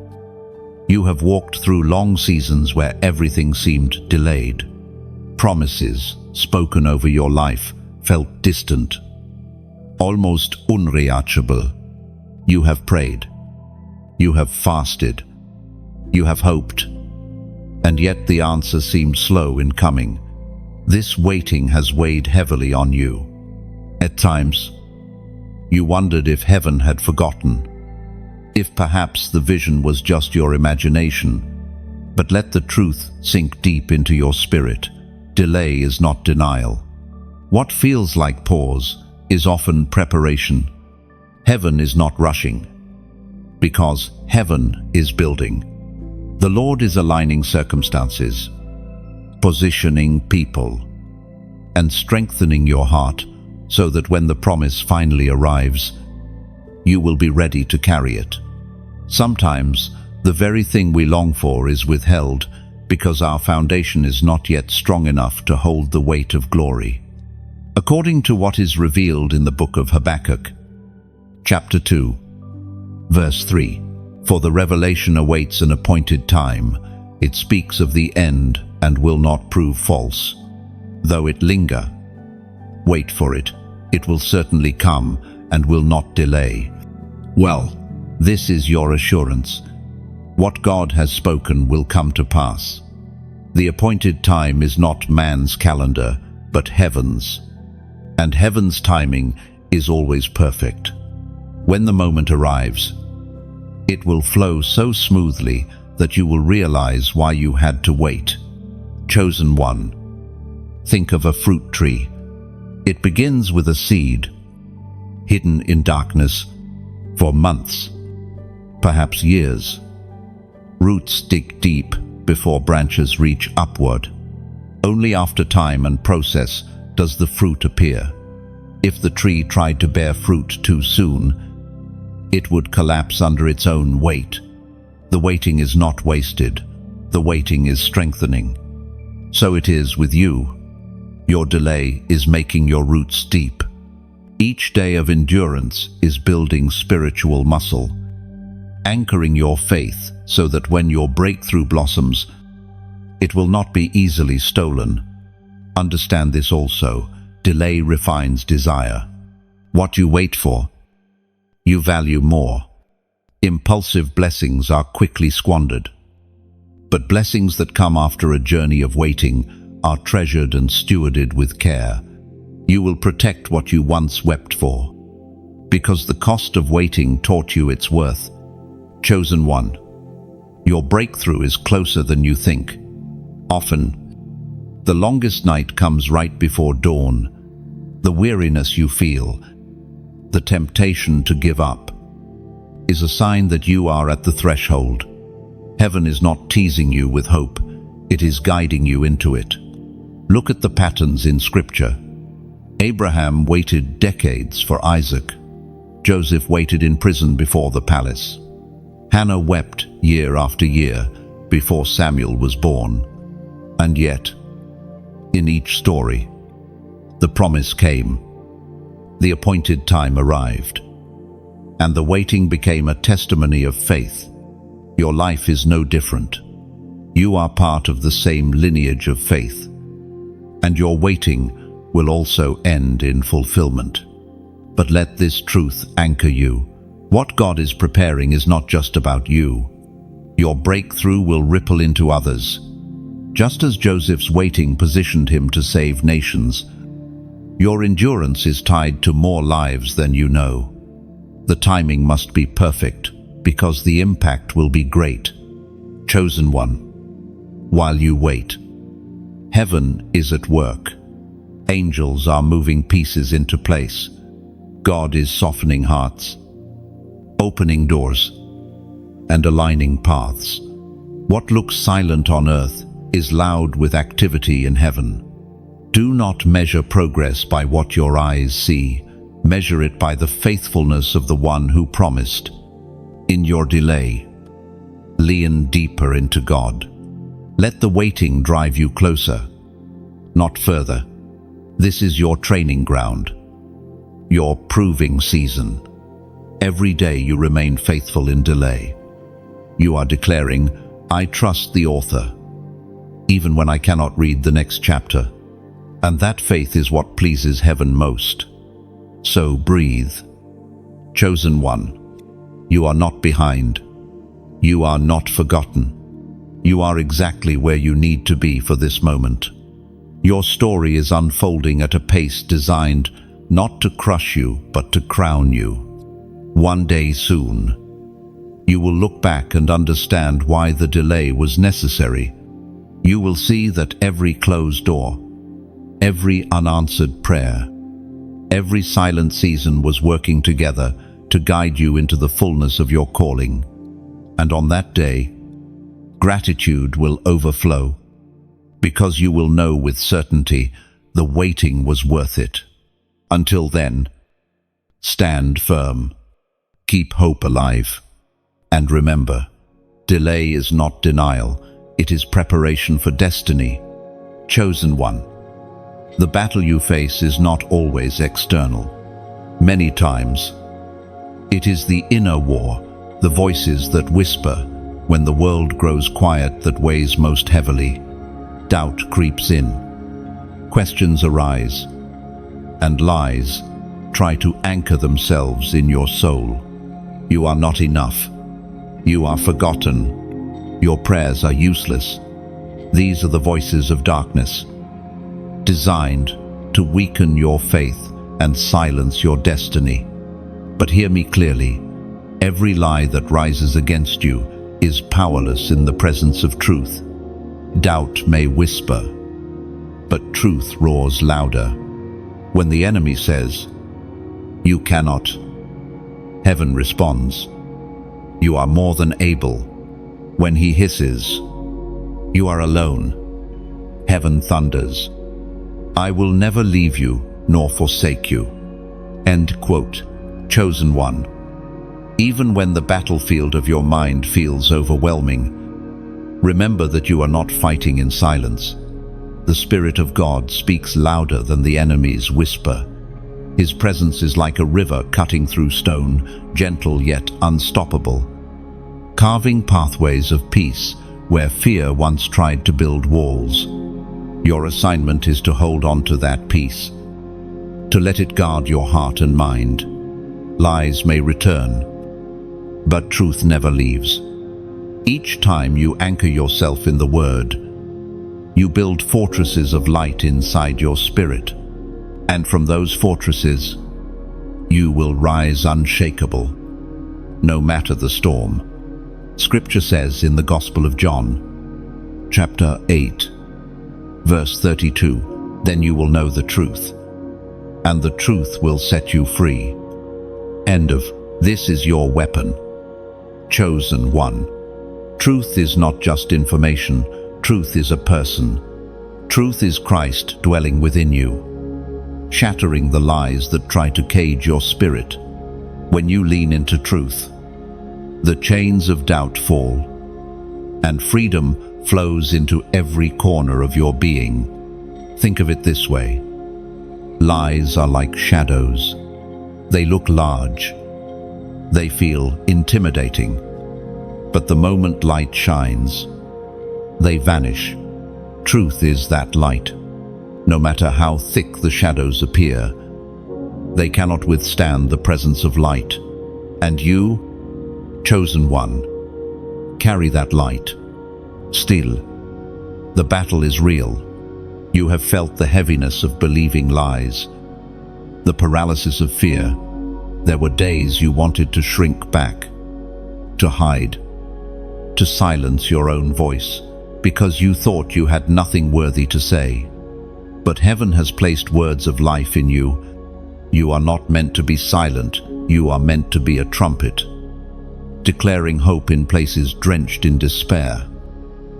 You have walked through long seasons where everything seemed delayed. Promises spoken over your life felt distant, almost unreachable. You have prayed. You have fasted. You have hoped. And yet the answer seemed slow in coming. This waiting has weighed heavily on you. At times, you wondered if heaven had forgotten, if perhaps the vision was just your imagination. But let the truth sink deep into your spirit. Delay is not denial. What feels like pause is often preparation. Heaven is not rushing, because heaven is building. The Lord is aligning circumstances, positioning people, and strengthening your heart so that when the promise finally arrives, you will be ready to carry it. Sometimes, the very thing we long for is withheld because our foundation is not yet strong enough to hold the weight of glory. According to what is revealed in the book of Habakkuk, chapter 2, verse 3, for the revelation awaits an appointed time. It speaks of the end and will not prove false. Though it linger, wait for it. It will certainly come and will not delay. Well, this is your assurance. What God has spoken will come to pass. The appointed time is not man's calendar, but heaven's. And heaven's timing is always perfect. When the moment arrives, it will flow so smoothly that you will realize why you had to wait. Chosen one. Think of a fruit tree. It begins with a seed, hidden in darkness for months, perhaps years. Roots dig deep before branches reach upward. Only after time and process does the fruit appear. If the tree tried to bear fruit too soon, it would collapse under its own weight. The waiting is not wasted. The waiting is strengthening. So it is with you. Your delay is making your roots deep. Each day of endurance is building spiritual muscle, anchoring your faith so that when your breakthrough blossoms, it will not be easily stolen. Understand this also. Delay refines desire. What you wait for, you value more. Impulsive blessings are quickly squandered, but blessings that come after a journey of waiting are treasured and stewarded with care. You will protect what you once wept for, because the cost of waiting taught you its worth. Chosen one. Your breakthrough is closer than you think. Often, the longest night comes right before dawn. The weariness you feel, the temptation to give up, is a sign that you are at the threshold. Heaven is not teasing you with hope, it is guiding you into it. Look at the patterns in Scripture. Abraham waited decades for Isaac. Joseph waited in prison before the palace. Hannah wept year after year before Samuel was born. And yet, in each story, the promise came. The appointed time arrived. And the waiting became a testimony of faith. Your life is no different. You are part of the same lineage of faith. And your waiting will also end in fulfillment. But let this truth anchor you. What God is preparing is not just about you. Your breakthrough will ripple into others. Just as Joseph's waiting positioned him to save nations, your endurance is tied to more lives than you know. The timing must be perfect, because the impact will be great. Chosen one, while you wait, heaven is at work. Angels are moving pieces into place. God is softening hearts, opening doors, and aligning paths. What looks silent on earth is loud with activity in heaven. Do not measure progress by what your eyes see. Measure it by the faithfulness of the one who promised. In your delay, lean deeper into God. Let the waiting drive you closer, not further. This is your training ground, your proving season. Every day you remain faithful in delay. You are declaring, I trust the author, even when I cannot read the next chapter. And that faith is what pleases heaven most. So breathe. Chosen one, you are not behind. You are not forgotten. You are exactly where you need to be for this moment. Your story is unfolding at a pace designed not to crush you, but to crown you. One day soon, you will look back and understand why the delay was necessary. You will see that every closed door, every unanswered prayer, every silent season was working together to guide you into the fullness of your calling. And on that day, gratitude will overflow, because you will know with certainty the waiting was worth it. Until then, stand firm, keep hope alive, and remember, delay is not denial, it is preparation for destiny. Chosen one, the battle you face is not always external. Many times, it is the inner war, the voices that whisper when the world grows quiet that weighs most heavily. Doubt creeps in, questions arise, and lies try to anchor themselves in your soul. You are not enough. You are forgotten. Your prayers are useless. These are the voices of darkness, designed to weaken your faith and silence your destiny. But hear me clearly. Every lie that rises against you is powerless in the presence of truth. Doubt may whisper, but truth roars louder. When the enemy says, "You cannot," heaven responds, "You are more than able." When he hisses, "You are alone," heaven thunders, "I will never leave you nor forsake you." End quote. Chosen one, even when the battlefield of your mind feels overwhelming, remember that you are not fighting in silence. The Spirit of God speaks louder than the enemy's whisper. His presence is like a river cutting through stone, gentle yet unstoppable, carving pathways of peace where fear once tried to build walls. Your assignment is to hold on to that peace, to let it guard your heart and mind. Lies may return, but truth never leaves. Each time you anchor yourself in the Word, you build fortresses of light inside your spirit. And from those fortresses, you will rise unshakable, no matter the storm. Scripture says in the Gospel of John, chapter 8, verse 32, "Then you will know the truth, and the truth will set you free." End of. This is your weapon. Chosen one. Truth is not just information. Truth is a person. Truth is Christ dwelling within you, shattering the lies that try to cage your spirit. When you lean into truth, the chains of doubt fall, and freedom flows into every corner of your being. Think of it this way. Lies are like shadows. They look large. They feel intimidating. But the moment light shines, they vanish. Truth is that light. No matter how thick the shadows appear, they cannot withstand the presence of light. And you, chosen one, carry that light. Still, the battle is real. You have felt the heaviness of believing lies, the paralysis of fear. There were days you wanted to shrink back, to hide, to silence your own voice, because you thought you had nothing worthy to say. But heaven has placed words of life in you. You are not meant to be silent. You are meant to be a trumpet, declaring hope in places drenched in despair.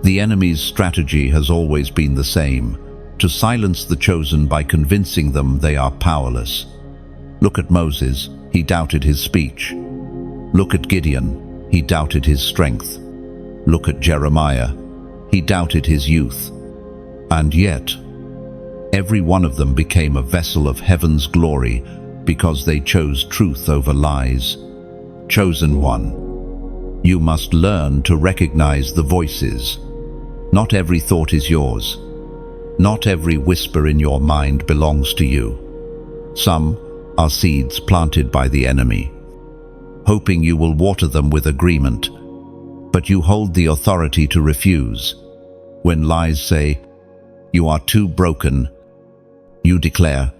The enemy's strategy has always been the same: to silence the chosen by convincing them they are powerless. Look at Moses. He doubted his speech. Look at Gideon. He doubted his strength. Look at Jeremiah. He doubted his youth. And yet, every one of them became a vessel of heaven's glory because they chose truth over lies. Chosen one, you must learn to recognize the voices. Not every thought is yours. Not every whisper in your mind belongs to you. Some are seeds planted by the enemy, hoping you will water them with agreement, but you hold the authority to refuse. When lies say, "You are too broken," you declare,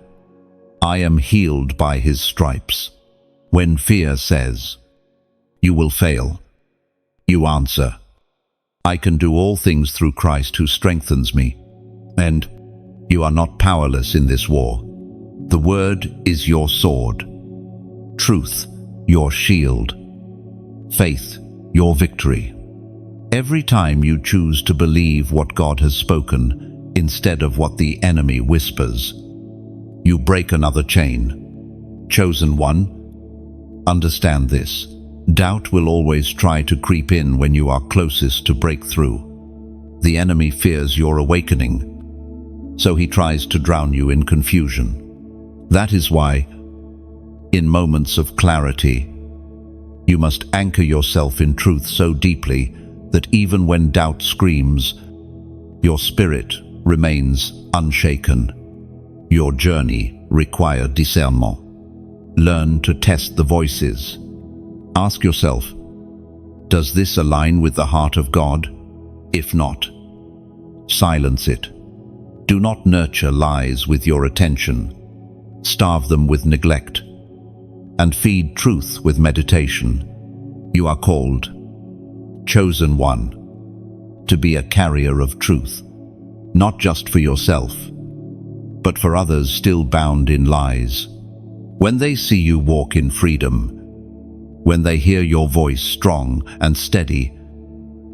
"I am healed by his stripes." When fear says, "You will fail," you answer, "I can do all things through Christ who strengthens me." And you are not powerless in this war. The word is your sword, truth your shield, faith your victory. Every time you choose to believe what God has spoken instead of what the enemy whispers, you break another chain. Chosen one, understand this. Doubt will always try to creep in when you are closest to breakthrough. The enemy fears your awakening, so he tries to drown you in confusion. That is why, in moments of clarity, you must anchor yourself in truth so deeply that even when doubt screams, your spirit remains unshaken. Your journey requires discernment. Learn to test the voices. Ask yourself, does this align with the heart of God? If not, silence it. Do not nurture lies with your attention. Starve them with neglect, and feed truth with meditation. You are called, chosen one, to be a carrier of truth, not just for yourself, but for others still bound in lies. When they see you walk in freedom, when they hear your voice strong and steady,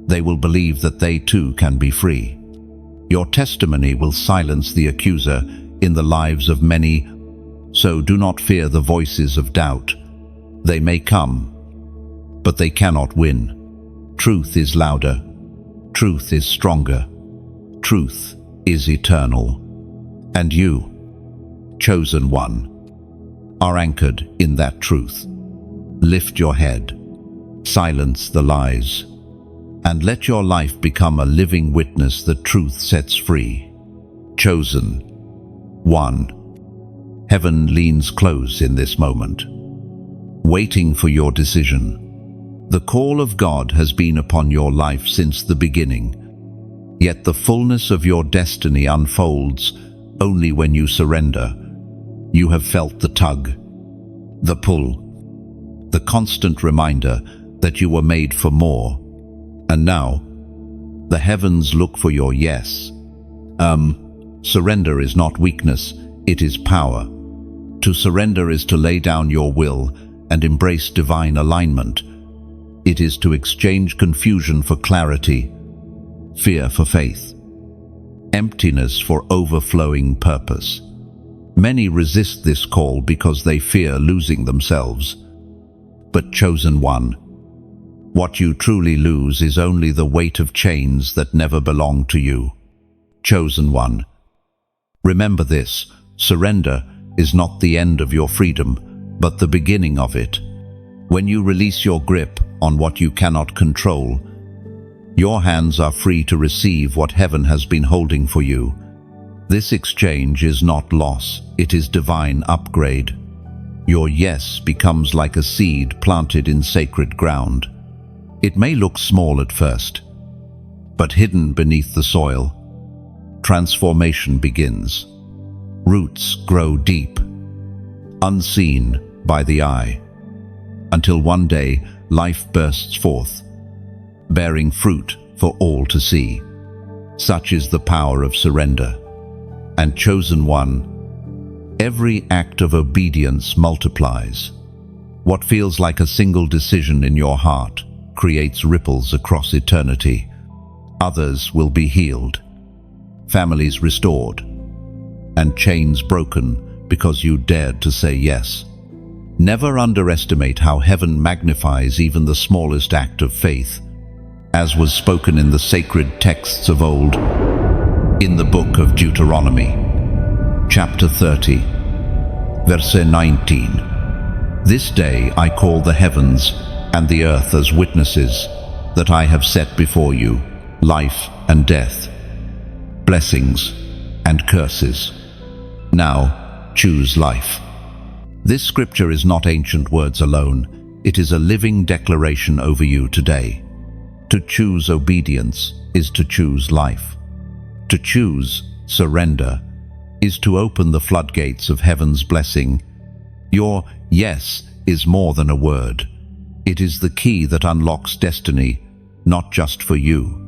they will believe that they too can be free. Your testimony will silence the accuser in the lives of many. So do not fear the voices of doubt. They may come, but they cannot win. Truth is louder. Truth is stronger. Truth is eternal. And you, chosen one, are anchored in that truth. Lift your head, silence the lies, and let your life become a living witness that truth sets free. Chosen one. Heaven leans close in this moment, waiting for your decision. The call of God has been upon your life since the beginning, yet the fullness of your destiny unfolds only when you surrender. You have felt the tug, the pull, the constant reminder that you were made for more. And now, the heavens look for your yes. Surrender is not weakness, it is power. To surrender is to lay down your will and embrace divine alignment. It is to exchange confusion for clarity, fear for faith, emptiness for overflowing purpose. Many resist this call because they fear losing themselves. But chosen one, what you truly lose is only the weight of chains that never belonged to you. Chosen one, remember this: surrender is not the end of your freedom, but the beginning of it. When you release your grip on what you cannot control, your hands are free to receive what heaven has been holding for you. This exchange is not loss, it is divine upgrade. Your yes becomes like a seed planted in sacred ground. It may look small at first, but hidden beneath the soil, transformation begins. Roots grow deep, unseen by the eye, until one day life bursts forth, bearing fruit for all to see. Such is the power of surrender. And chosen one, every act of obedience multiplies. What feels like a single decision in your heart creates ripples across eternity. Others will be healed, families restored, and chains broken because you dared to say yes. Never underestimate how heaven magnifies even the smallest act of faith, as was spoken in the sacred texts of old. In the book of Deuteronomy, chapter 30, verse 19, "This day I call the heavens and the earth as witnesses that I have set before you life and death, blessings and curses. Now choose life." This scripture is not ancient words alone, it is a living declaration over you today. To choose obedience is to choose life. To choose surrender is to open the floodgates of heaven's blessing. Your yes is more than a word. It is the key that unlocks destiny, not just for you,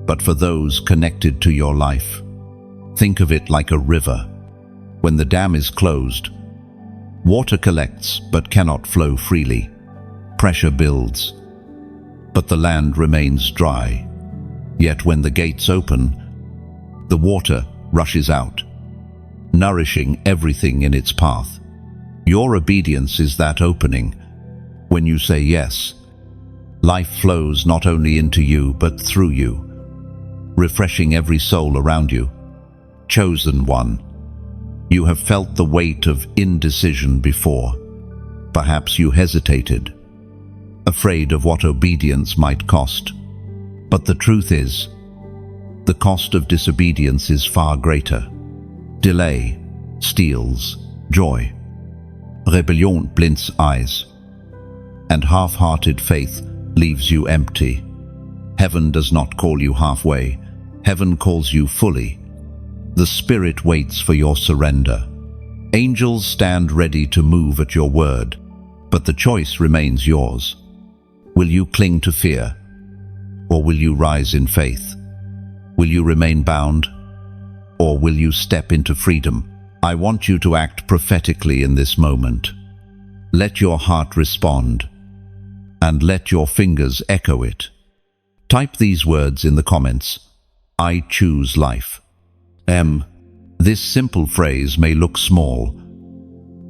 but for those connected to your life. Think of it like a river. When the dam is closed, water collects but cannot flow freely. Pressure builds, but the land remains dry. Yet when the gates open, the water rushes out, nourishing everything in its path. Your obedience is that opening. When you say yes, life flows not only into you but through you, refreshing every soul around you. Chosen one, you have felt the weight of indecision before. Perhaps you hesitated, afraid of what obedience might cost. But the truth is, the cost of disobedience is far greater. Delay steals joy. Rebellion blinds eyes. And half-hearted faith leaves you empty. Heaven does not call you halfway. Heaven calls you fully. The Spirit waits for your surrender. Angels stand ready to move at your word, but the choice remains yours. Will you cling to fear, or will you rise in faith? Will you remain bound, or will you step into freedom? I want you to act prophetically in this moment. Let your heart respond, and let your fingers echo it. Type these words in the comments. I choose life. This simple phrase may look small,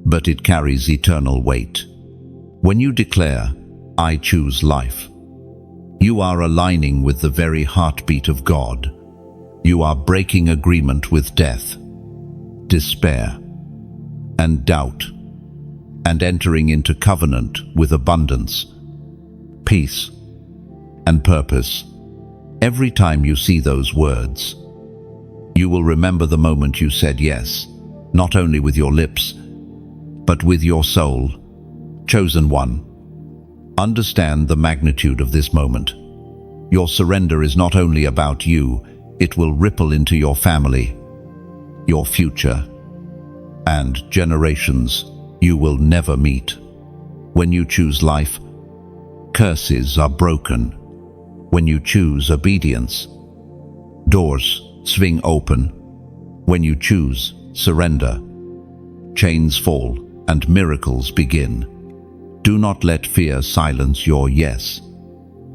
but it carries eternal weight. When you declare, I choose life, you are aligning with the very heartbeat of God. You are breaking agreement with death, despair, and doubt, and entering into covenant with abundance, peace, and purpose. Every time you see those words, you will remember the moment you said yes, not only with your lips, but with your soul. Chosen one, understand the magnitude of this moment. Your surrender is not only about you, it will ripple into your family, your future, and generations you will never meet. When you choose life, curses are broken. When you choose obedience, doors swing open. When you choose surrender, chains fall and miracles begin. Do not let fear silence your yes.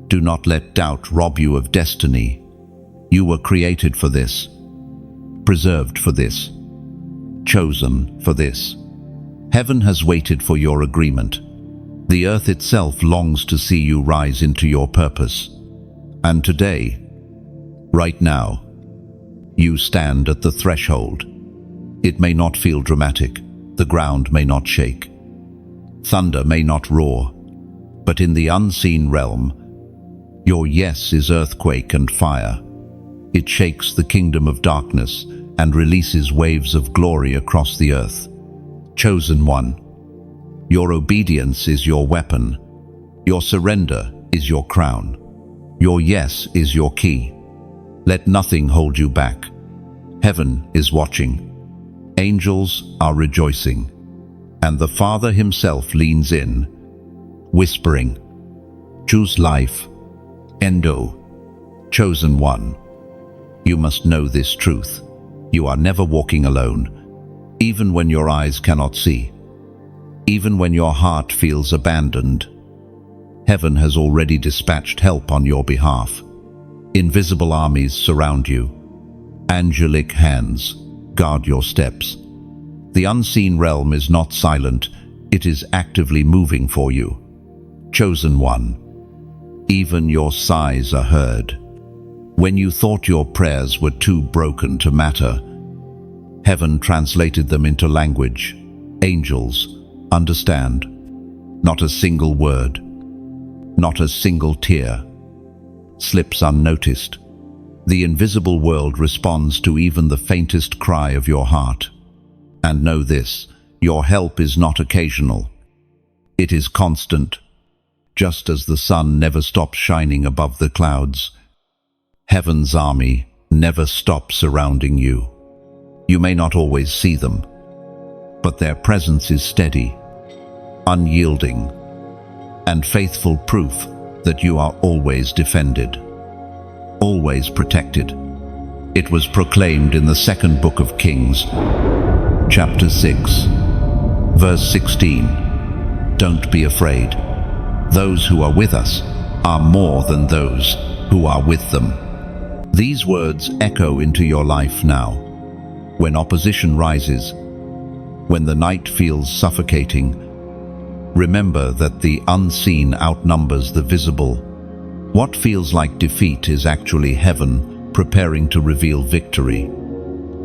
Do not let doubt rob you of destiny. You were created for this, preserved for this, chosen for this. Heaven has waited for your agreement. The earth itself longs to see you rise into your purpose. And today, right now, you stand at the threshold. It may not feel dramatic, the ground may not shake, thunder may not roar, but in the unseen realm, your yes is earthquake and fire. It shakes the kingdom of darkness and releases waves of glory across the earth. Chosen one, your obedience is your weapon. Your surrender is your crown. Your yes is your key. Let nothing hold you back. Heaven is watching. Angels are rejoicing. And the Father himself leans in, whispering, choose life. Endo, chosen one. You must know this truth. You are never walking alone, even when your eyes cannot see, even when your heart feels abandoned. Heaven has already dispatched help on your behalf. Invisible armies surround you. Angelic hands guard your steps. The unseen realm is not silent, it is actively moving for you. Chosen one. Even your sighs are heard. When you thought your prayers were too broken to matter, heaven translated them into language. Angels understand. Not a single word, not a single tear slips unnoticed. The invisible world responds to even the faintest cry of your heart. And know this, your help is not occasional. It is constant. Just as the sun never stops shining above the clouds, heaven's army never stops surrounding you. You may not always see them, but their presence is steady, unyielding, and faithful proof that you are always defended, always protected. It was proclaimed in the second book of Kings, chapter 6, verse 16. Don't be afraid. Those who are with us are more than those who are with them. These words echo into your life now. When opposition rises, when the night feels suffocating, remember that the unseen outnumbers the visible. What feels like defeat is actually heaven preparing to reveal victory.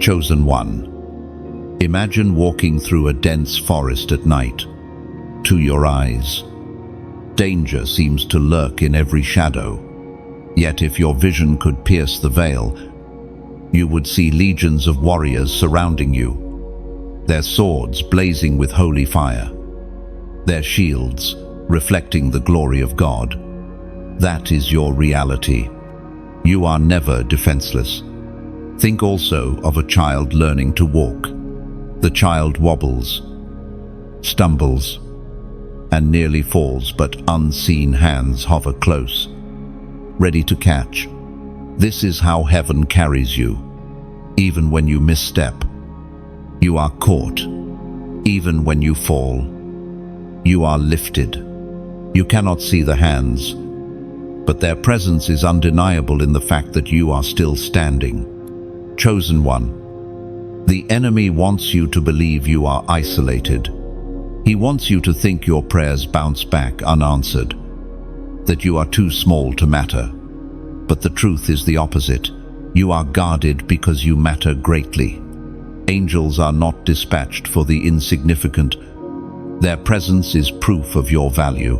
Chosen one. Imagine walking through a dense forest at night. To your eyes, danger seems to lurk in every shadow. Yet if your vision could pierce the veil, you would see legions of warriors surrounding you, their swords blazing with holy fire, their shields reflecting the glory of God. That is your reality. You are never defenseless. Think also of a child learning to walk. The child wobbles, stumbles, and nearly falls, but unseen hands hover close, ready to catch. This is how heaven carries you. Even when you misstep, you are caught. Even when you fall, you are lifted. You cannot see the hands, but their presence is undeniable in the fact that you are still standing. Chosen one. The enemy wants you to believe you are isolated. He wants you to think your prayers bounce back unanswered, that you are too small to matter. But the truth is the opposite. You are guarded because you matter greatly. Angels are not dispatched for the insignificant. Their presence is proof of your value.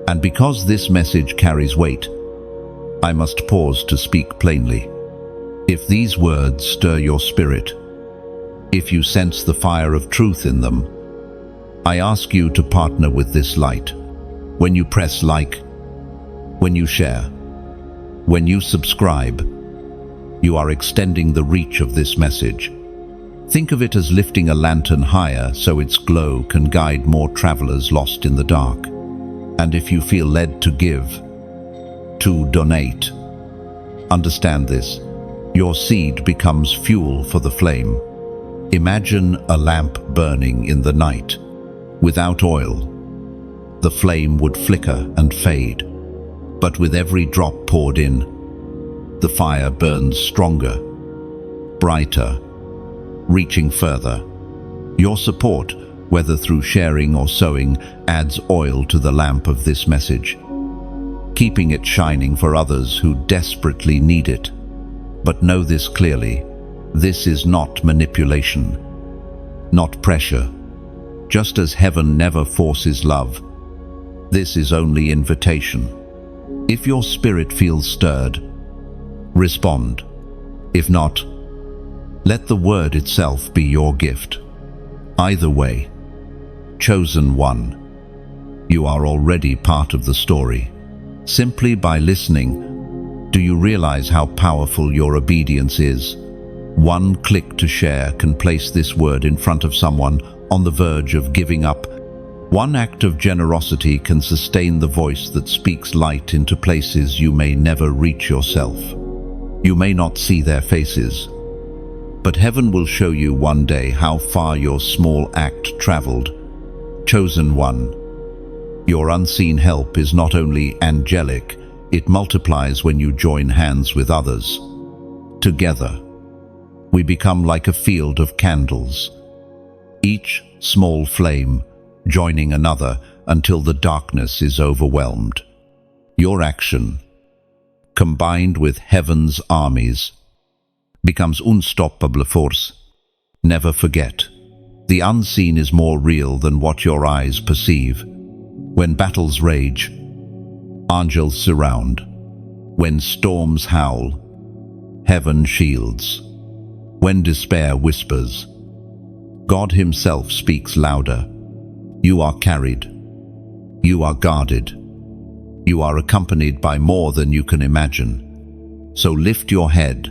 And because this message carries weight, I must pause to speak plainly. If these words stir your spirit, if you sense the fire of truth in them, I ask you to partner with this light. When you press like, when you share, when you subscribe, you are extending the reach of this message. Think of it as lifting a lantern higher so its glow can guide more travelers lost in the dark. And if you feel led to give, to donate. Understand this. Your seed becomes fuel for the flame. Imagine a lamp burning in the night. Without oil, the flame would flicker and fade. But with every drop poured in, the fire burns stronger, brighter, reaching further. Your support, whether through sharing or sowing, adds oil to the lamp of this message, keeping it shining for others who desperately need it. But know this clearly, this is not manipulation, not pressure. Just as heaven never forces love, this is only invitation. If your spirit feels stirred, respond. If not, let the word itself be your gift. Either way, chosen one, you are already part of the story. Simply by listening, do you realize how powerful your obedience is? One click to share can place this word in front of someone on the verge of giving up. One act of generosity can sustain the voice that speaks light into places you may never reach yourself. You may not see their faces, but heaven will show you one day how far your small act traveled. Chosen one, your unseen help is not only angelic, it multiplies when you join hands with others. Together, we become like a field of candles, each small flame joining another until the darkness is overwhelmed. Your action, combined with heaven's armies, becomes unstoppable force. Never forget, the unseen is more real than what your eyes perceive. When battles rage, angels surround. When storms howl, heaven shields. When despair whispers, God Himself speaks louder. You are carried. You are guarded. You are accompanied by more than you can imagine. So lift your head.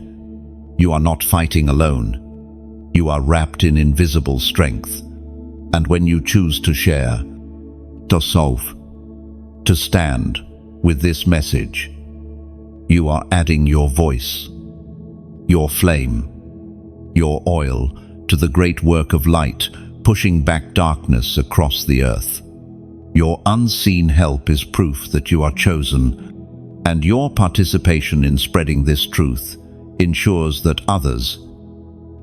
You are not fighting alone. You are wrapped in invisible strength. And when you choose to share, to solve, to stand with this message, you are adding your voice, your flame, your oil to the great work of light, pushing back darkness across the earth. Your unseen help is proof that you are chosen, and your participation in spreading this truth ensures that others,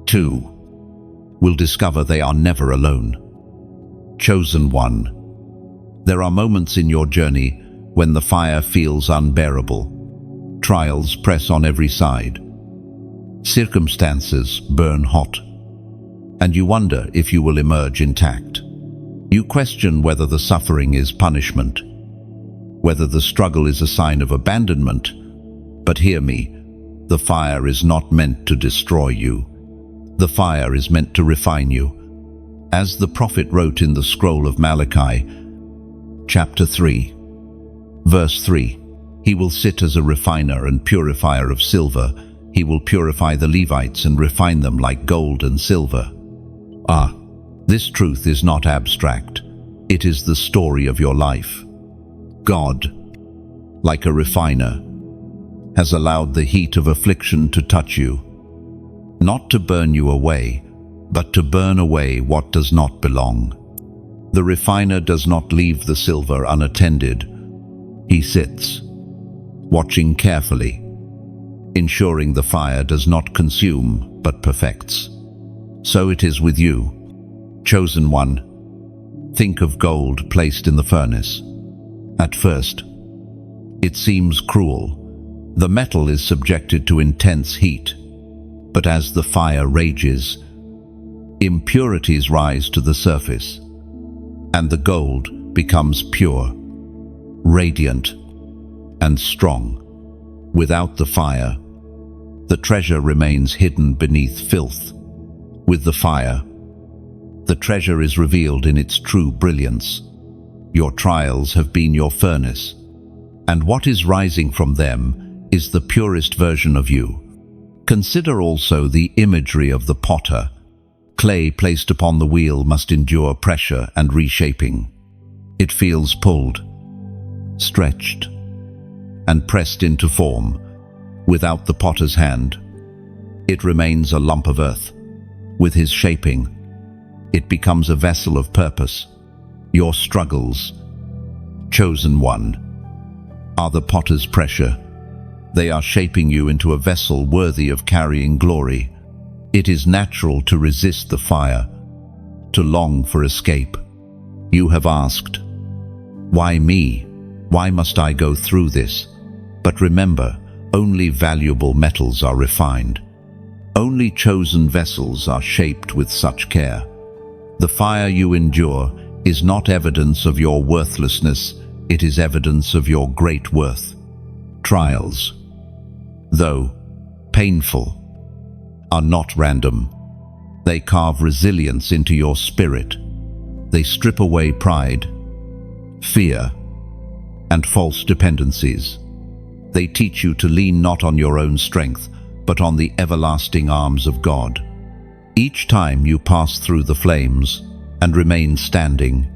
too, will discover they are never alone. Chosen one, there are moments in your journey when the fire feels unbearable. Trials press on every side. Circumstances burn hot, and you wonder if you will emerge intact. You question whether the suffering is punishment, whether the struggle is a sign of abandonment. But hear me, the fire is not meant to destroy you. The fire is meant to refine you. As the prophet wrote in the scroll of Malachi, chapter 3, verse 3, He will sit as a refiner and purifier of silver. He will purify the Levites and refine them like gold and silver. This truth is not abstract. It is the story of your life. God, like a refiner, has allowed the heat of affliction to touch you, not to burn you away, but to burn away what does not belong. The refiner does not leave the silver unattended. He sits, watching carefully, ensuring the fire does not consume but perfects. So it is with you, chosen one. Think of gold placed in the furnace. At first, it seems cruel. The metal is subjected to intense heat, but as the fire rages, impurities rise to the surface, and the gold becomes pure, radiant, and strong. Without the fire, the treasure remains hidden beneath filth. With the fire, the treasure is revealed in its true brilliance. Your trials have been your furnace, and what is rising from them is the purest version of you. Consider also the imagery of the potter. Clay placed upon the wheel must endure pressure and reshaping. It feels pulled, stretched, and pressed into form, without the potter's hand, it remains a lump of earth. With his shaping, it becomes a vessel of purpose. Your struggles, chosen one, are the potter's pressure. They are shaping you into a vessel worthy of carrying glory. It is natural to resist the fire, to long for escape. You have asked, "Why me? Why must I go through this?" But remember, only valuable metals are refined. Only chosen vessels are shaped with such care. The fire you endure is not evidence of your worthlessness, it is evidence of your great worth. Trials, though painful, are not random. They carve resilience into your spirit. They strip away pride, fear, and false dependencies. They teach you to lean not on your own strength, but on the everlasting arms of God. Each time you pass through the flames and remain standing,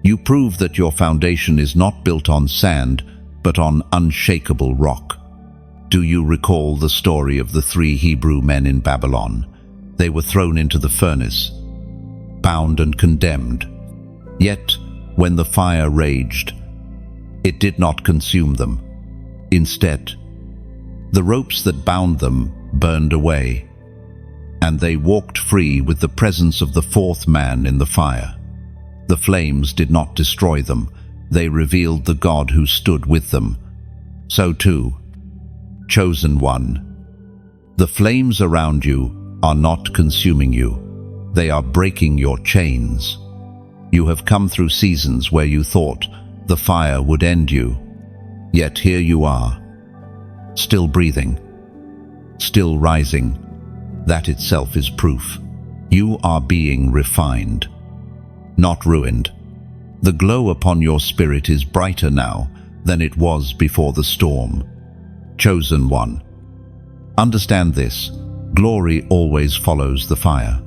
you prove that your foundation is not built on sand, but on unshakable rock. Do you recall the story of the 3 Hebrew men in Babylon? They were thrown into the furnace, bound and condemned. Yet, when the fire raged, it did not consume them. Instead, the ropes that bound them burned away, and they walked free with the presence of the 4th man in the fire. The flames did not destroy them, they revealed the God who stood with them. So too, chosen one, the flames around you are not consuming you, they are breaking your chains. You have come through seasons where you thought the fire would end you, yet here you are, still breathing, still rising. That itself is proof. You are being refined, not ruined. The glow upon your spirit is brighter now than it was before the storm. Chosen one, understand this: glory always follows the fire.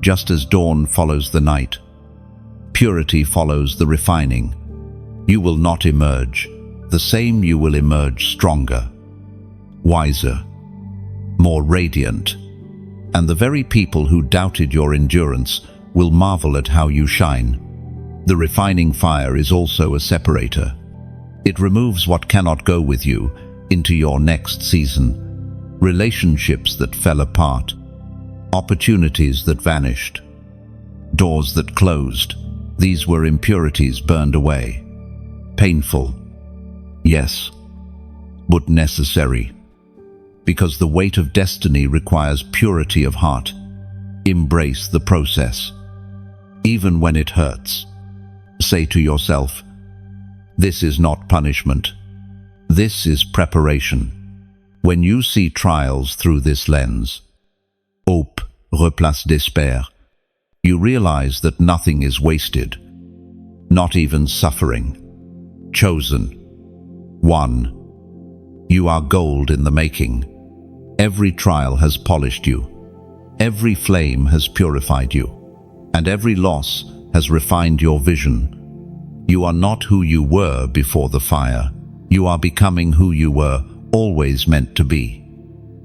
Just as dawn follows the night, purity follows the refining. You will not emerge the same, you will emerge stronger, wiser, more radiant, and the very people who doubted your endurance will marvel at how you shine. The refining fire is also a separator. It removes what cannot go with you into your next season. Relationships that fell apart, opportunities that vanished, doors that closed. These were impurities burned away. Painful, yes, but necessary. Because the weight of destiny requires purity of heart. Embrace the process, even when it hurts. Say to yourself, this is not punishment. This is preparation. When you see trials through this lens, hope replace despair, you realize that nothing is wasted, not even suffering. Chosen one, you are gold in the making. Every trial has polished you. Every flame has purified you. And every loss has refined your vision. You are not who you were before the fire. You are becoming who you were always meant to be.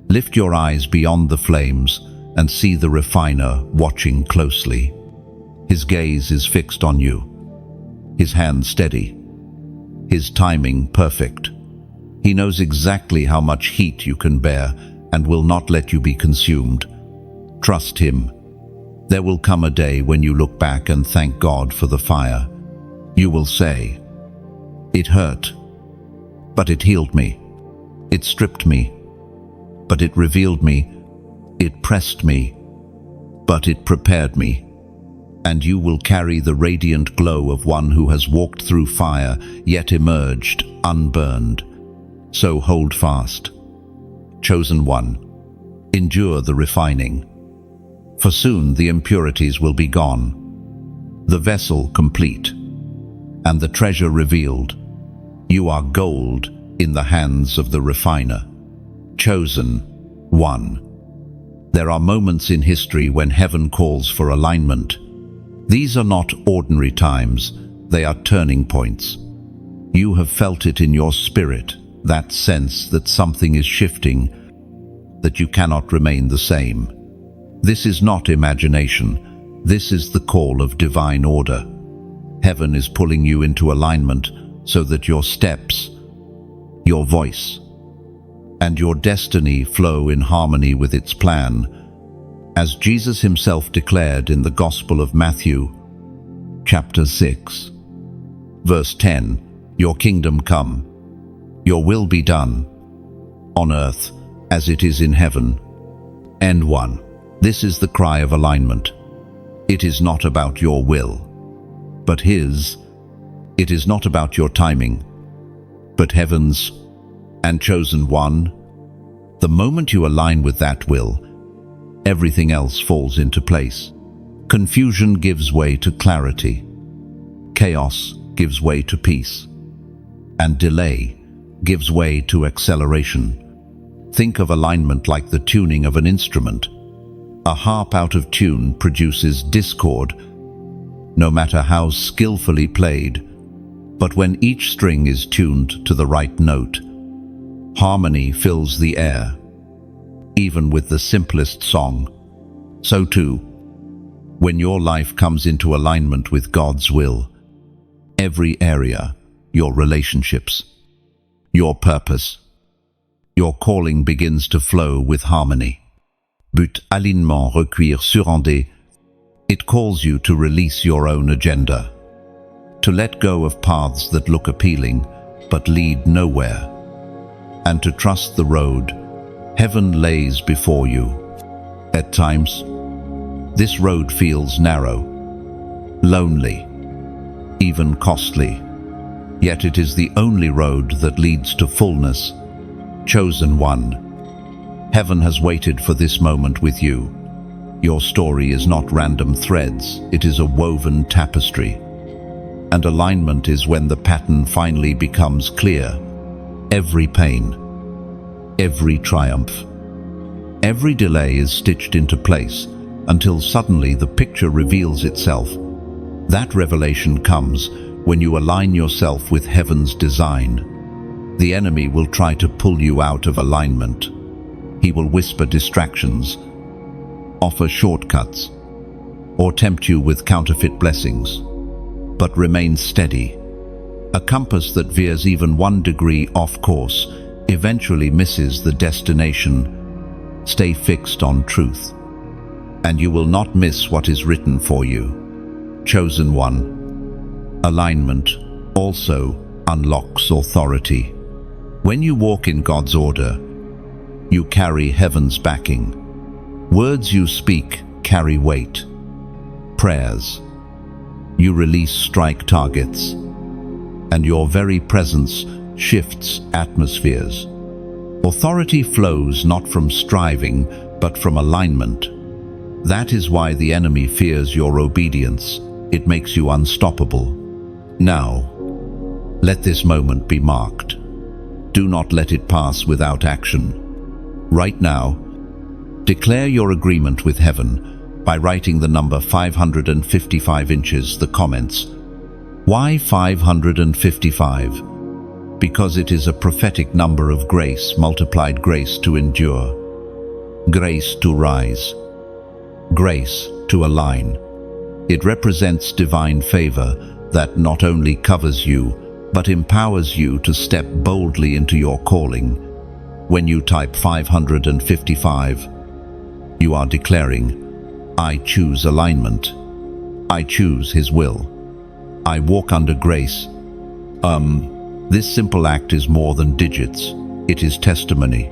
Lift your eyes beyond the flames and see the refiner watching closely. His gaze is fixed on you, his hand steady, his timing perfect. He knows exactly how much heat you can bear and will not let you be consumed. Trust him. There will come a day when you look back and thank God for the fire. You will say, "It hurt, but it healed me. It stripped me, but it revealed me. It pressed me, but it prepared me." And you will carry the radiant glow of one who has walked through fire, yet emerged unburned. So hold fast. Chosen one, endure the refining. For soon the impurities will be gone, the vessel complete, and the treasure revealed. You are gold in the hands of the refiner. Chosen one. There are moments in history when heaven calls for alignment. These are not ordinary times, they are turning points. You have felt it in your spirit. that sense that something is shifting, that you cannot remain the same. This is not imagination. This is the call of divine order. Heaven is pulling you into alignment so that your steps, your voice, and your destiny flow in harmony with its plan. As Jesus himself declared in the Gospel of Matthew, chapter 6, verse 10, "Your kingdom come, your will be done, on earth as it is in heaven." End 1. This is the cry of alignment. It is not about your will, but His. It is not about your timing, but heaven's. And chosen one, the moment you align with that will, everything else falls into place. Confusion gives way to clarity. Chaos gives way to peace. And delay gives way to acceleration. Think of alignment like the tuning of an instrument. A harp out of tune produces discord, no matter how skillfully played. But when each string is tuned to the right note, harmony fills the air. Even with the simplest song. So too, when your life comes into alignment with God's will, every area, your relationships, your purpose, your calling begins to flow with harmony. But alignement requiert surrender. It calls you to release your own agenda, to let go of paths that look appealing but lead nowhere, and to trust the road heaven lays before you. At times, this road feels narrow, lonely, even costly. Yet it is the only road that leads to fullness. Chosen one, heaven has waited for this moment with you. Your story is not random threads, it is a woven tapestry. And alignment is when the pattern finally becomes clear. Every pain, every triumph, every delay is stitched into place until suddenly the picture reveals itself. That revelation comes when you align yourself with heaven's design. The enemy will try to pull you out of alignment. He will whisper distractions, offer shortcuts, or tempt you with counterfeit blessings. But remain steady. A compass that veers even 1 degree off course eventually misses the destination. Stay fixed on truth, and you will not miss what is written for you. Chosen one, alignment also unlocks authority. When you walk in God's order, you carry heaven's backing. Words you speak carry weight. Prayers you release strike targets, and your very presence shifts atmospheres. Authority flows not from striving, but from alignment. That is why the enemy fears your obedience. It makes you unstoppable. Now, let this moment be marked. Do not let it pass without action. Right now, declare your agreement with heaven by writing the number 555 inches, the comments. Why 555? Because it is a prophetic number of grace, multiplied grace to endure, grace to rise, grace to align. It represents divine favor that not only covers you, but empowers you to step boldly into your calling. When you type 555, you are declaring, I choose alignment. I choose His will. I walk under grace. This simple act is more than digits. It is testimony.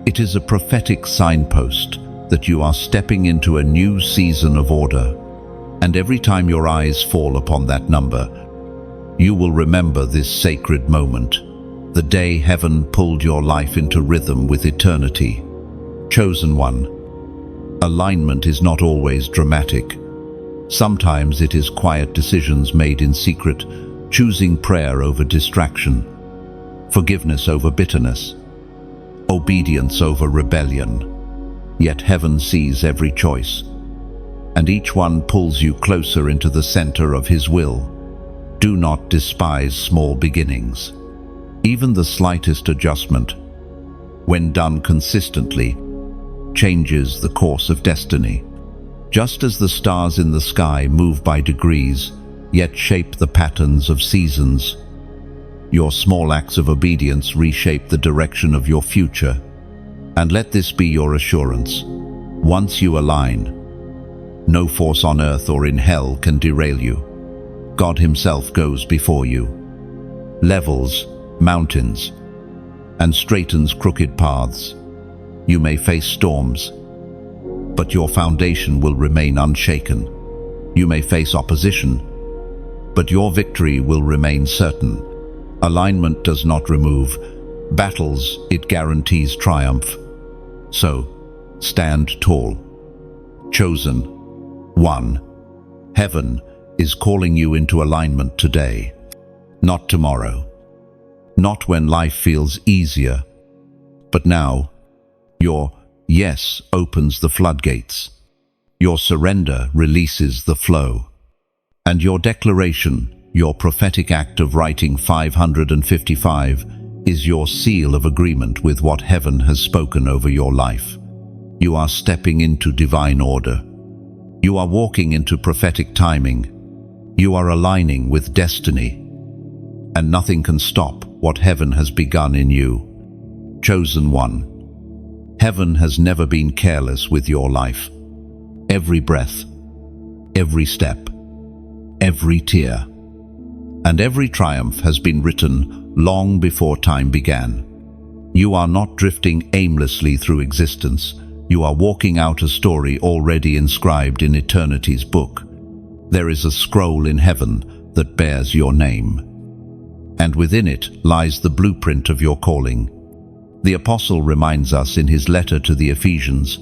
It is a prophetic signpost that you are stepping into a new season of order. And every time your eyes fall upon that number, you will remember this sacred moment, the day heaven pulled your life into rhythm with eternity. Chosen one, alignment is not always dramatic. Sometimes it is quiet decisions made in secret, choosing prayer over distraction, forgiveness over bitterness, obedience over rebellion. Yet heaven sees every choice, and each one pulls you closer into the center of His will. Do not despise small beginnings. Even the slightest adjustment, when done consistently, changes the course of destiny. Just as the stars in the sky move by degrees, yet shape the patterns of seasons, your small acts of obedience reshape the direction of your future. And let this be your assurance. Once you align, no force on earth or in hell can derail you. God Himself goes before you, levels mountains, and straightens crooked paths. You may face storms, but your foundation will remain unshaken. You may face opposition, but your victory will remain certain. Alignment does not remove battles, it guarantees triumph. So, stand tall. Chosen one, heaven is calling you into alignment today, not tomorrow, not when life feels easier, but now. Your yes opens the floodgates, your surrender releases the flow, and your declaration, your prophetic act of writing 555, is your seal of agreement with what heaven has spoken over your life. You are stepping into divine order. You are walking into prophetic timing. You are aligning with destiny, and nothing can stop what heaven has begun in you. Chosen one, heaven has never been careless with your life. Every breath, every step, every tear, and every triumph has been written long before time began. You are not drifting aimlessly through existence. You are walking out a story already inscribed in eternity's book. There is a scroll in heaven that bears your name, and within it lies the blueprint of your calling. The Apostle reminds us in his letter to the Ephesians,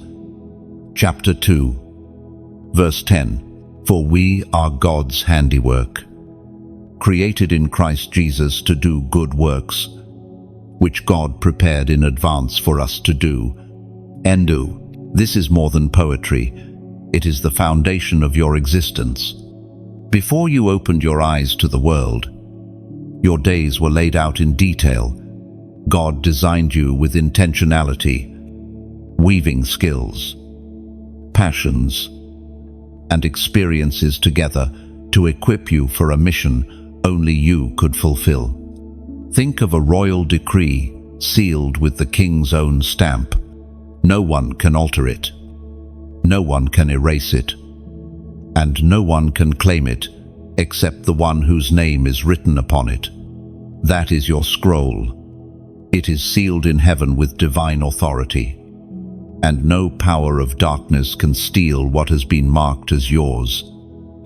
chapter 2, verse 10, "For we are God's handiwork, created in Christ Jesus to do good works, which God prepared in advance for us to do." Endu. This is more than poetry. It is the foundation of your existence. Before you opened your eyes to the world, your days were laid out in detail. God designed you with intentionality, weaving skills, passions, and experiences together to equip you for a mission only you could fulfill. Think of a royal decree sealed with the king's own stamp. No one can alter it. No one can erase it. And no one can claim it except the one whose name is written upon it. That is your scroll. It is sealed in heaven with divine authority, and no power of darkness can steal what has been marked as yours.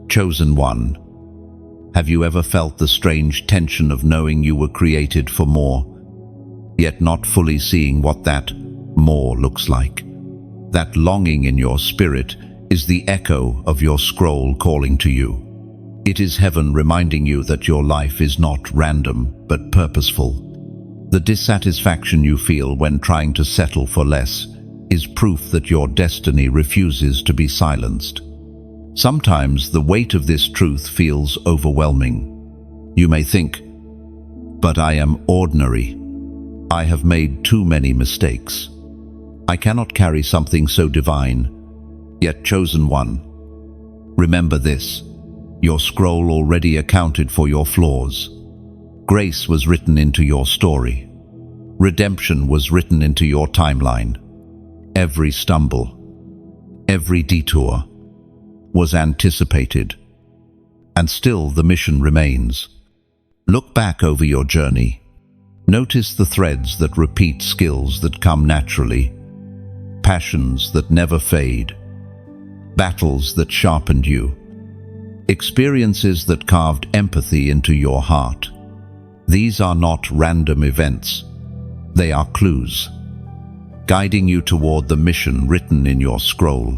Chosen one, have you ever felt the strange tension of knowing you were created for more, yet not fully seeing what that more looks like? That longing in your spirit is the echo of your scroll calling to you. It is heaven reminding you that your life is not random but purposeful. The dissatisfaction you feel when trying to settle for less is proof that your destiny refuses to be silenced. Sometimes the weight of this truth feels overwhelming. You may think, "But I am ordinary. I have made too many mistakes. I cannot carry something so divine." Yet, chosen one, remember this: your scroll already accounted for your flaws. Grace was written into your story. Redemption was written into your timeline. Every stumble, every detour was anticipated, and still the mission remains. Look back over your journey. Notice the threads that repeat, skills that come naturally, passions that never fade, battles that sharpened you, experiences that carved empathy into your heart. These are not random events. They are clues, guiding you toward the mission written in your scroll.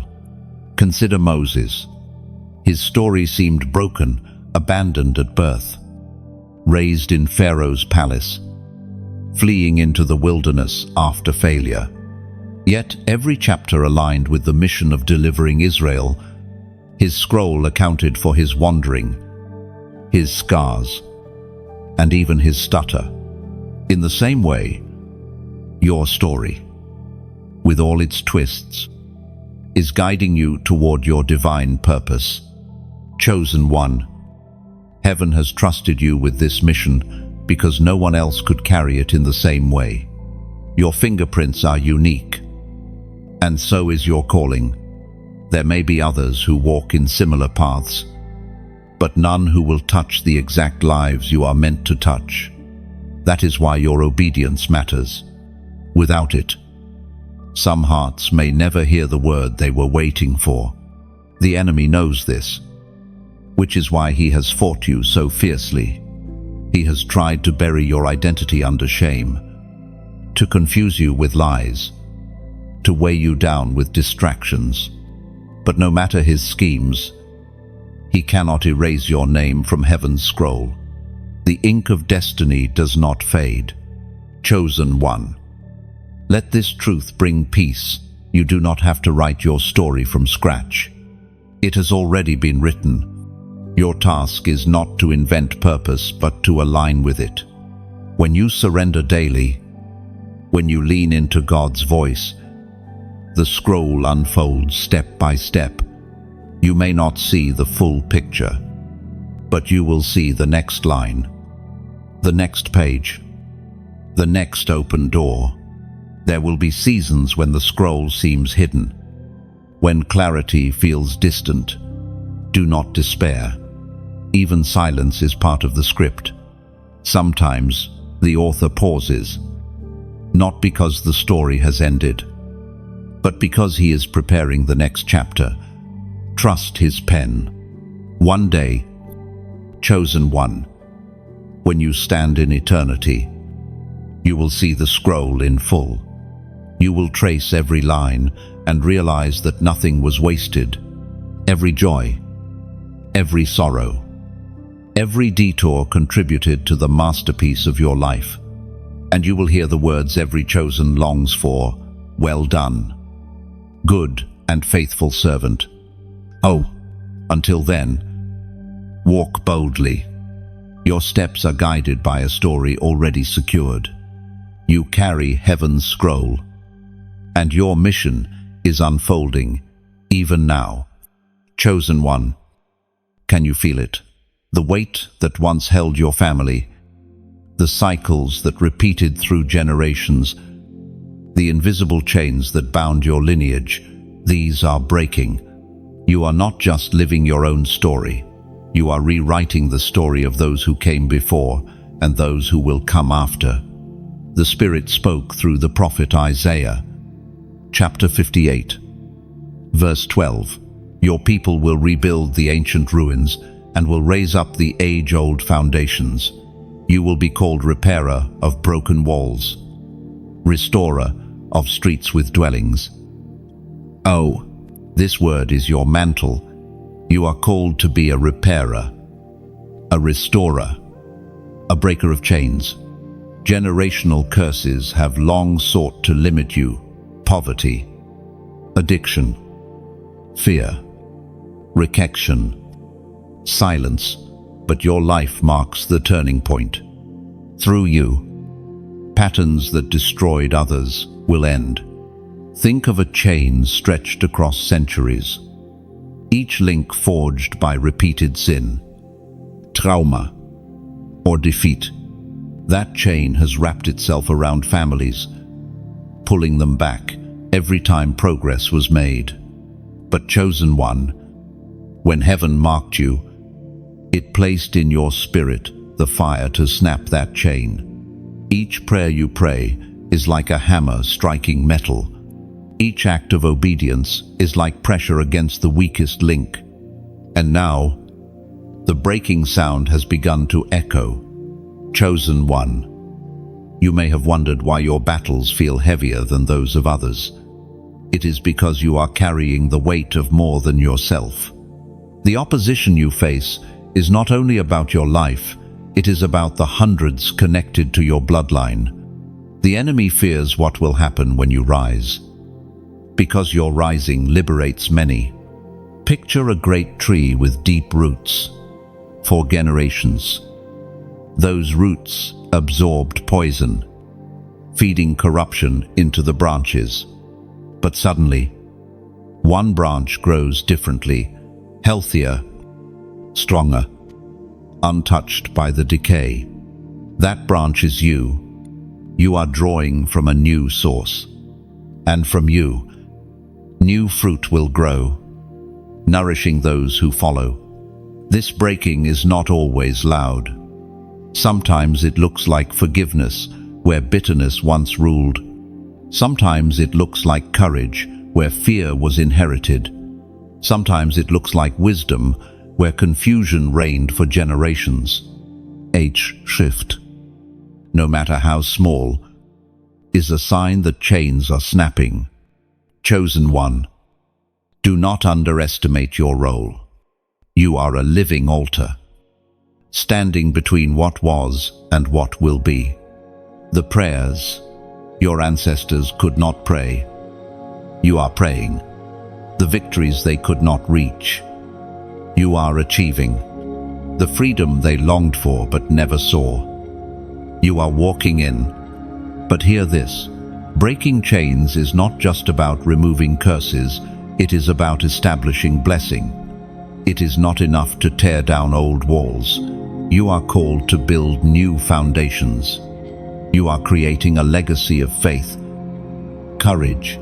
Consider Moses. His story seemed broken, abandoned at birth, raised in Pharaoh's palace, fleeing into the wilderness after failure. Yet every chapter aligned with the mission of delivering Israel. His scroll accounted for his wandering, his scars, and even his stutter. In the same way, your story, with all its twists, is guiding you toward your divine purpose. Chosen one, heaven has trusted you with this mission because no one else could carry it in the same way. Your fingerprints are unique, and so is your calling. There may be others who walk in similar paths, but none who will touch the exact lives you are meant to touch. That is why your obedience matters. Without it, some hearts may never hear the word they were waiting for. The enemy knows this, which is why he has fought you so fiercely. He has tried to bury your identity under shame, to confuse you with lies, to weigh you down with distractions. But no matter his schemes, he cannot erase your name from heaven's scroll. The ink of destiny does not fade. Chosen one, let this truth bring peace. You do not have to write your story from scratch. It has already been written. Your task is not to invent purpose, but to align with it. When you surrender daily, when you lean into God's voice, the scroll unfolds step by step. You may not see the full picture, but you will see the next line, the next page, the next open door. There will be seasons when the scroll seems hidden, when clarity feels distant. Do not despair. Even silence is part of the script. Sometimes the author pauses, not because the story has ended, but because he is preparing the next chapter. Trust his pen. One day, chosen one, when you stand in eternity, you will see the scroll in full. You will trace every line and realize that nothing was wasted. Every joy, every sorrow, every detour contributed to the masterpiece of your life. And you will hear the words every chosen longs for, "Well done, good and faithful servant." Oh, until then, walk boldly. Your steps are guided by a story already secured. You carry heaven's scroll, and your mission is unfolding even now. Chosen one, can you feel it? The weight that once held your family, the cycles that repeated through generations, the invisible chains that bound your lineage, these are breaking. You are not just living your own story. You are rewriting the story of those who came before and those who will come after. The Spirit spoke through the prophet Isaiah. Chapter 58, verse 12. Your people will rebuild the ancient ruins and will raise up the age-old foundations. You will be called repairer of broken walls, restorer of streets with dwellings. Oh, this word is your mantle. You are called to be a repairer, a restorer, a breaker of chains. Generational curses have long sought to limit you. Poverty, addiction, fear, rejection, silence, but your life marks the turning point. Through you, patterns that destroyed others will end. Think of a chain stretched across centuries, each link forged by repeated sin, trauma, or defeat. That chain has wrapped itself around families, pulling them back every time progress was made. But chosen one, when heaven marked you, it placed in your spirit the fire to snap that chain. Each prayer you pray is like a hammer striking metal. Each act of obedience is like pressure against the weakest link. And now, the breaking sound has begun to echo. Chosen one, you may have wondered why your battles feel heavier than those of others. It is because you are carrying the weight of more than yourself. The opposition you face is not only about your life, it is about the hundreds connected to your bloodline. The enemy fears what will happen when you rise, because your rising liberates many. Picture a great tree with deep roots. For generations, Those roots absorbed poison, feeding corruption into the branches. But suddenly, one branch grows differently, healthier, stronger, untouched by the decay. That branch is you. You are drawing from a new source. And from you, new fruit will grow, nourishing those who follow. This breaking is not always loud. Sometimes it looks like forgiveness, where bitterness once ruled. Sometimes it looks like courage, where fear was inherited. Sometimes it looks like wisdom, where confusion reigned for generations. Shift, no matter how small, is a sign that chains are snapping. Chosen one, do not underestimate your role. You are a living altar, standing between what was and what will be. The prayers your ancestors could not pray, you are praying. The victories they could not reach, you are achieving. The freedom they longed for but never saw, you are walking in. But hear this, breaking chains is not just about removing curses, it is about establishing blessing. It is not enough to tear down old walls. You are called to build new foundations. You are creating a legacy of faith, courage,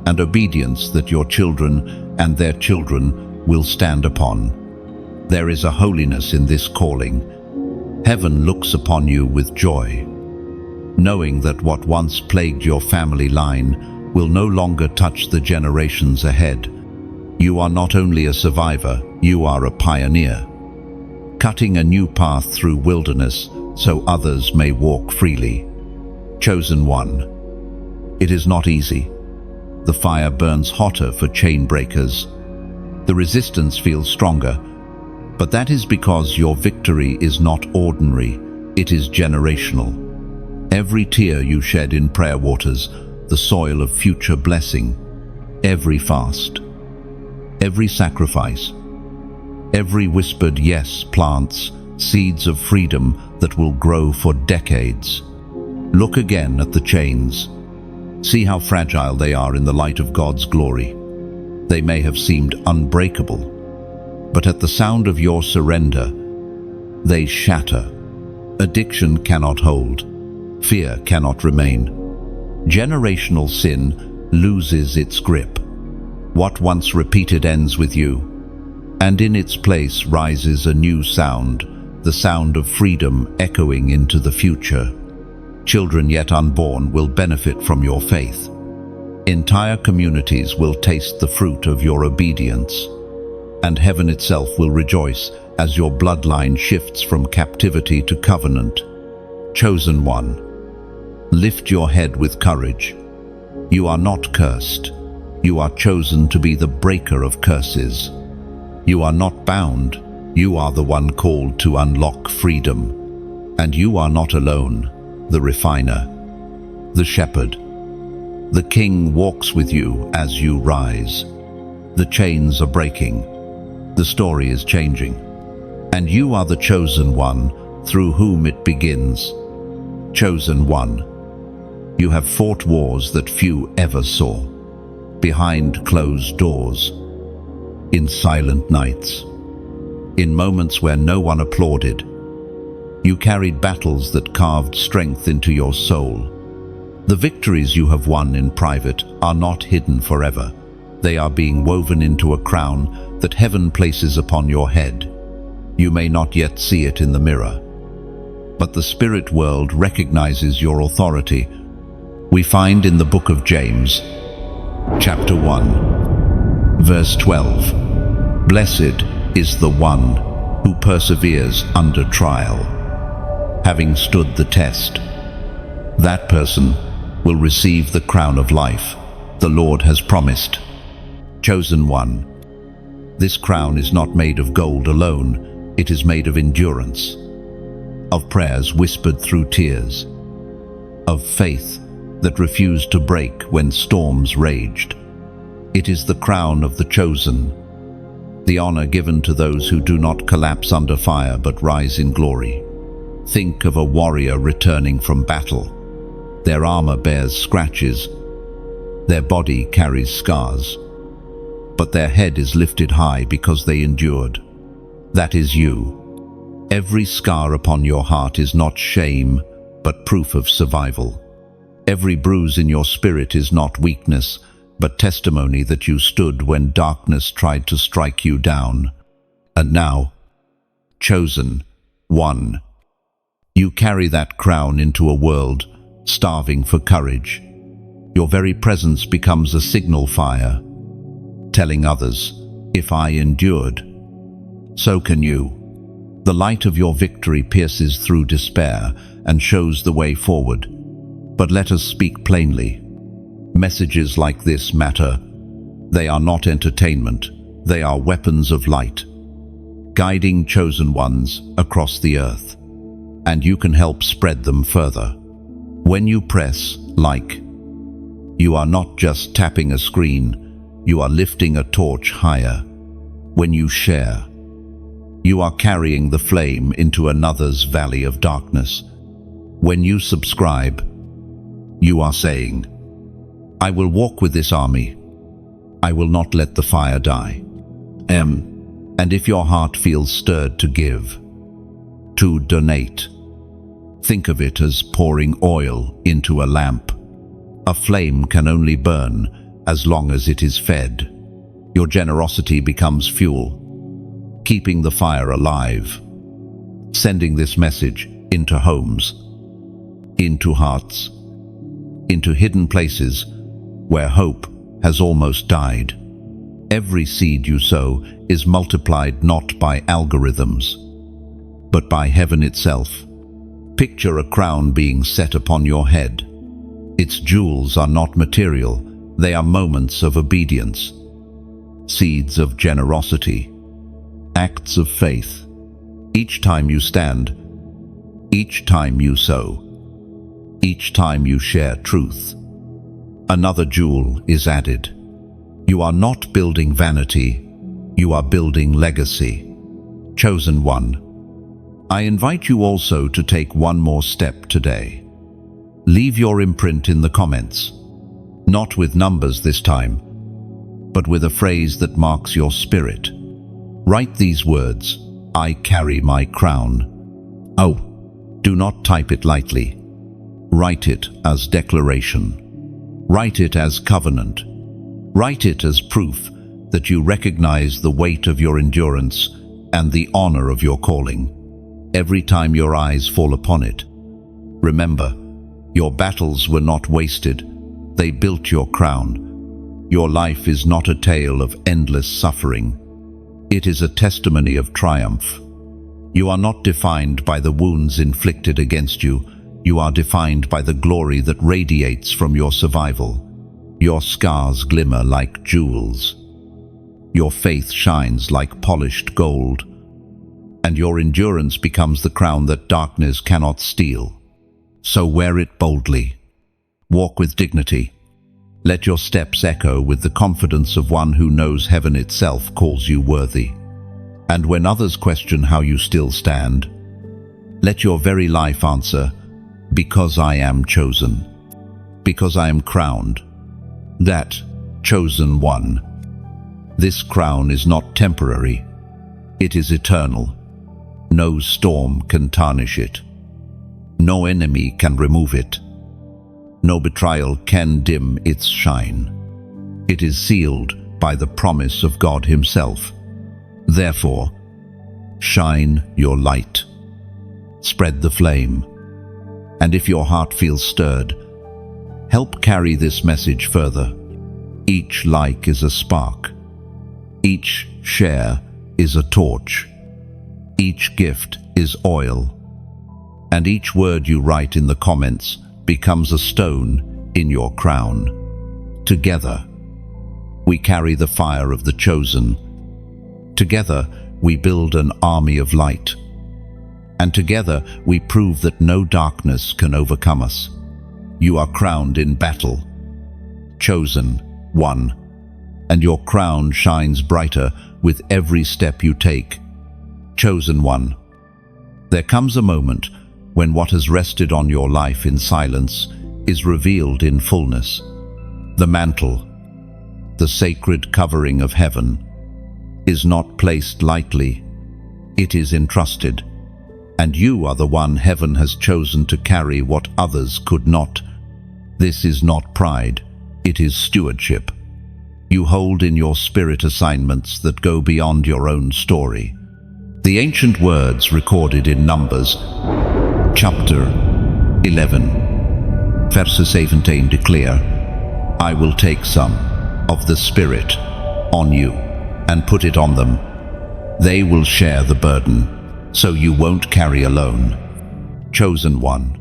and obedience that your children and their children will stand upon. There is a holiness in this calling. Heaven looks upon you with joy, knowing that what once plagued your family line will no longer touch the generations ahead. You are not only a survivor, you are a pioneer, cutting a new path through wilderness so others may walk freely. Chosen one, it is not easy. The fire burns hotter for chain breakers. The resistance feels stronger, but that is because your victory is not ordinary, it is generational. Every tear you shed in prayer waters the soil of future blessing. Every fast, every sacrifice, every whispered yes plants seeds of freedom that will grow for decades. Look again at the chains. See how fragile they are in the light of God's glory. They may have seemed unbreakable, but at the sound of your surrender, they shatter. Addiction cannot hold. Fear cannot remain. Generational sin loses its grip. What once repeated ends with you, and in its place rises a new sound, the sound of freedom echoing into the future. Children yet unborn will benefit from your faith. Entire communities will taste the fruit of your obedience, and heaven itself will rejoice as your bloodline shifts from captivity to covenant. Chosen one, lift your head with courage. You are not cursed. You are chosen to be the breaker of curses. You are not bound. You are the one called to unlock freedom. And you are not alone. The refiner, the shepherd, the king walks with you as you rise. The chains are breaking. The story is changing. And you are the chosen one through whom it begins. Chosen one, you have fought wars that few ever saw, behind closed doors, in silent nights, in moments where no one applauded. You carried battles that carved strength into your soul. The victories you have won in private are not hidden forever. They are being woven into a crown that heaven places upon your head. You may not yet see it in the mirror, but the spirit world recognizes your authority. We find in the book of James, chapter 1, verse 12, "Blessed is the one who perseveres under trial, having stood the test. That person will receive the crown of life the Lord has promised." Chosen one, this crown is not made of gold alone, it is made of endurance, of prayers whispered through tears, of faith that refused to break when storms raged. It is the crown of the chosen, the honor given to those who do not collapse under fire but rise in glory. Think of a warrior returning from battle. Their armor bears scratches. Their body carries scars. But their head is lifted high because they endured. That is you. Every scar upon your heart is not shame, but proof of survival. Every bruise in your spirit is not weakness, but testimony that you stood when darkness tried to strike you down. And now, chosen one, you carry that crown into a world starving for courage. Your very presence becomes a signal fire, telling others, if I endured, so can you. The light of your victory pierces through despair and shows the way forward. But let us speak plainly. Messages like this matter. They are not entertainment. They are weapons of light, guiding chosen ones across the earth. And you can help spread them further. When you press like, you are not just tapping a screen, you are lifting a torch higher. When you share, you are carrying the flame into another's valley of darkness. When you subscribe, you are saying, I will walk with this army. I will not let the fire die. And if your heart feels stirred to give, to donate, think of it as pouring oil into a lamp. A flame can only burn as long as it is fed. Your generosity becomes fuel, keeping the fire alive, sending this message into homes, into hearts, into hidden places where hope has almost died. Every seed you sow is multiplied not by algorithms, but by heaven itself. Picture a crown being set upon your head. Its jewels are not material, they are moments of obedience, seeds of generosity, acts of faith. Each time you stand, each time you sow, each time you share truth, another jewel is added. You are not building vanity, you are building legacy. Chosen one, I invite you also to take one more step today. Leave your imprint in the comments, not with numbers this time, but with a phrase that marks your spirit. Write these words, I carry my crown. Oh, do not type it lightly. Write it as declaration. Write it as covenant. Write it as proof that you recognize the weight of your endurance and the honor of your calling. Every time your eyes fall upon it, remember, your battles were not wasted. They built your crown. Your life is not a tale of endless suffering. It is a testimony of triumph. You are not defined by the wounds inflicted against you. You are defined by the glory that radiates from your survival. Your scars glimmer like jewels. Your faith shines like polished gold. And your endurance becomes the crown that darkness cannot steal. So wear it boldly. Walk with dignity. Let your steps echo with the confidence of one who knows heaven itself calls you worthy. And when others question how you still stand, let your very life answer, because I am chosen, because I am crowned, that chosen one. This crown is not temporary, it is eternal. No storm can tarnish it. No enemy can remove it. No betrayal can dim its shine. It is sealed by the promise of God Himself. Therefore, shine your light. Spread the flame. And if your heart feels stirred, help carry this message further. Each like is a spark. Each share is a torch. Each gift is oil. And each word you write in the comments becomes a stone in your crown. Together, we carry the fire of the chosen. Together, we build an army of light. And together, we prove that no darkness can overcome us. You are crowned in battle. Chosen one. And your crown shines brighter with every step you take. Chosen one. There comes a moment when what has rested on your life in silence is revealed in fullness. The mantle, the sacred covering of heaven, is not placed lightly. It is entrusted, and you are the one heaven has chosen to carry what others could not. This is not pride, it is stewardship. You hold in your spirit assignments that go beyond your own story. The ancient words recorded in Numbers, chapter 11, verse 17 declare, "I will take some of the Spirit on you and put it on them. They will share the burden, so you won't carry alone." Chosen one.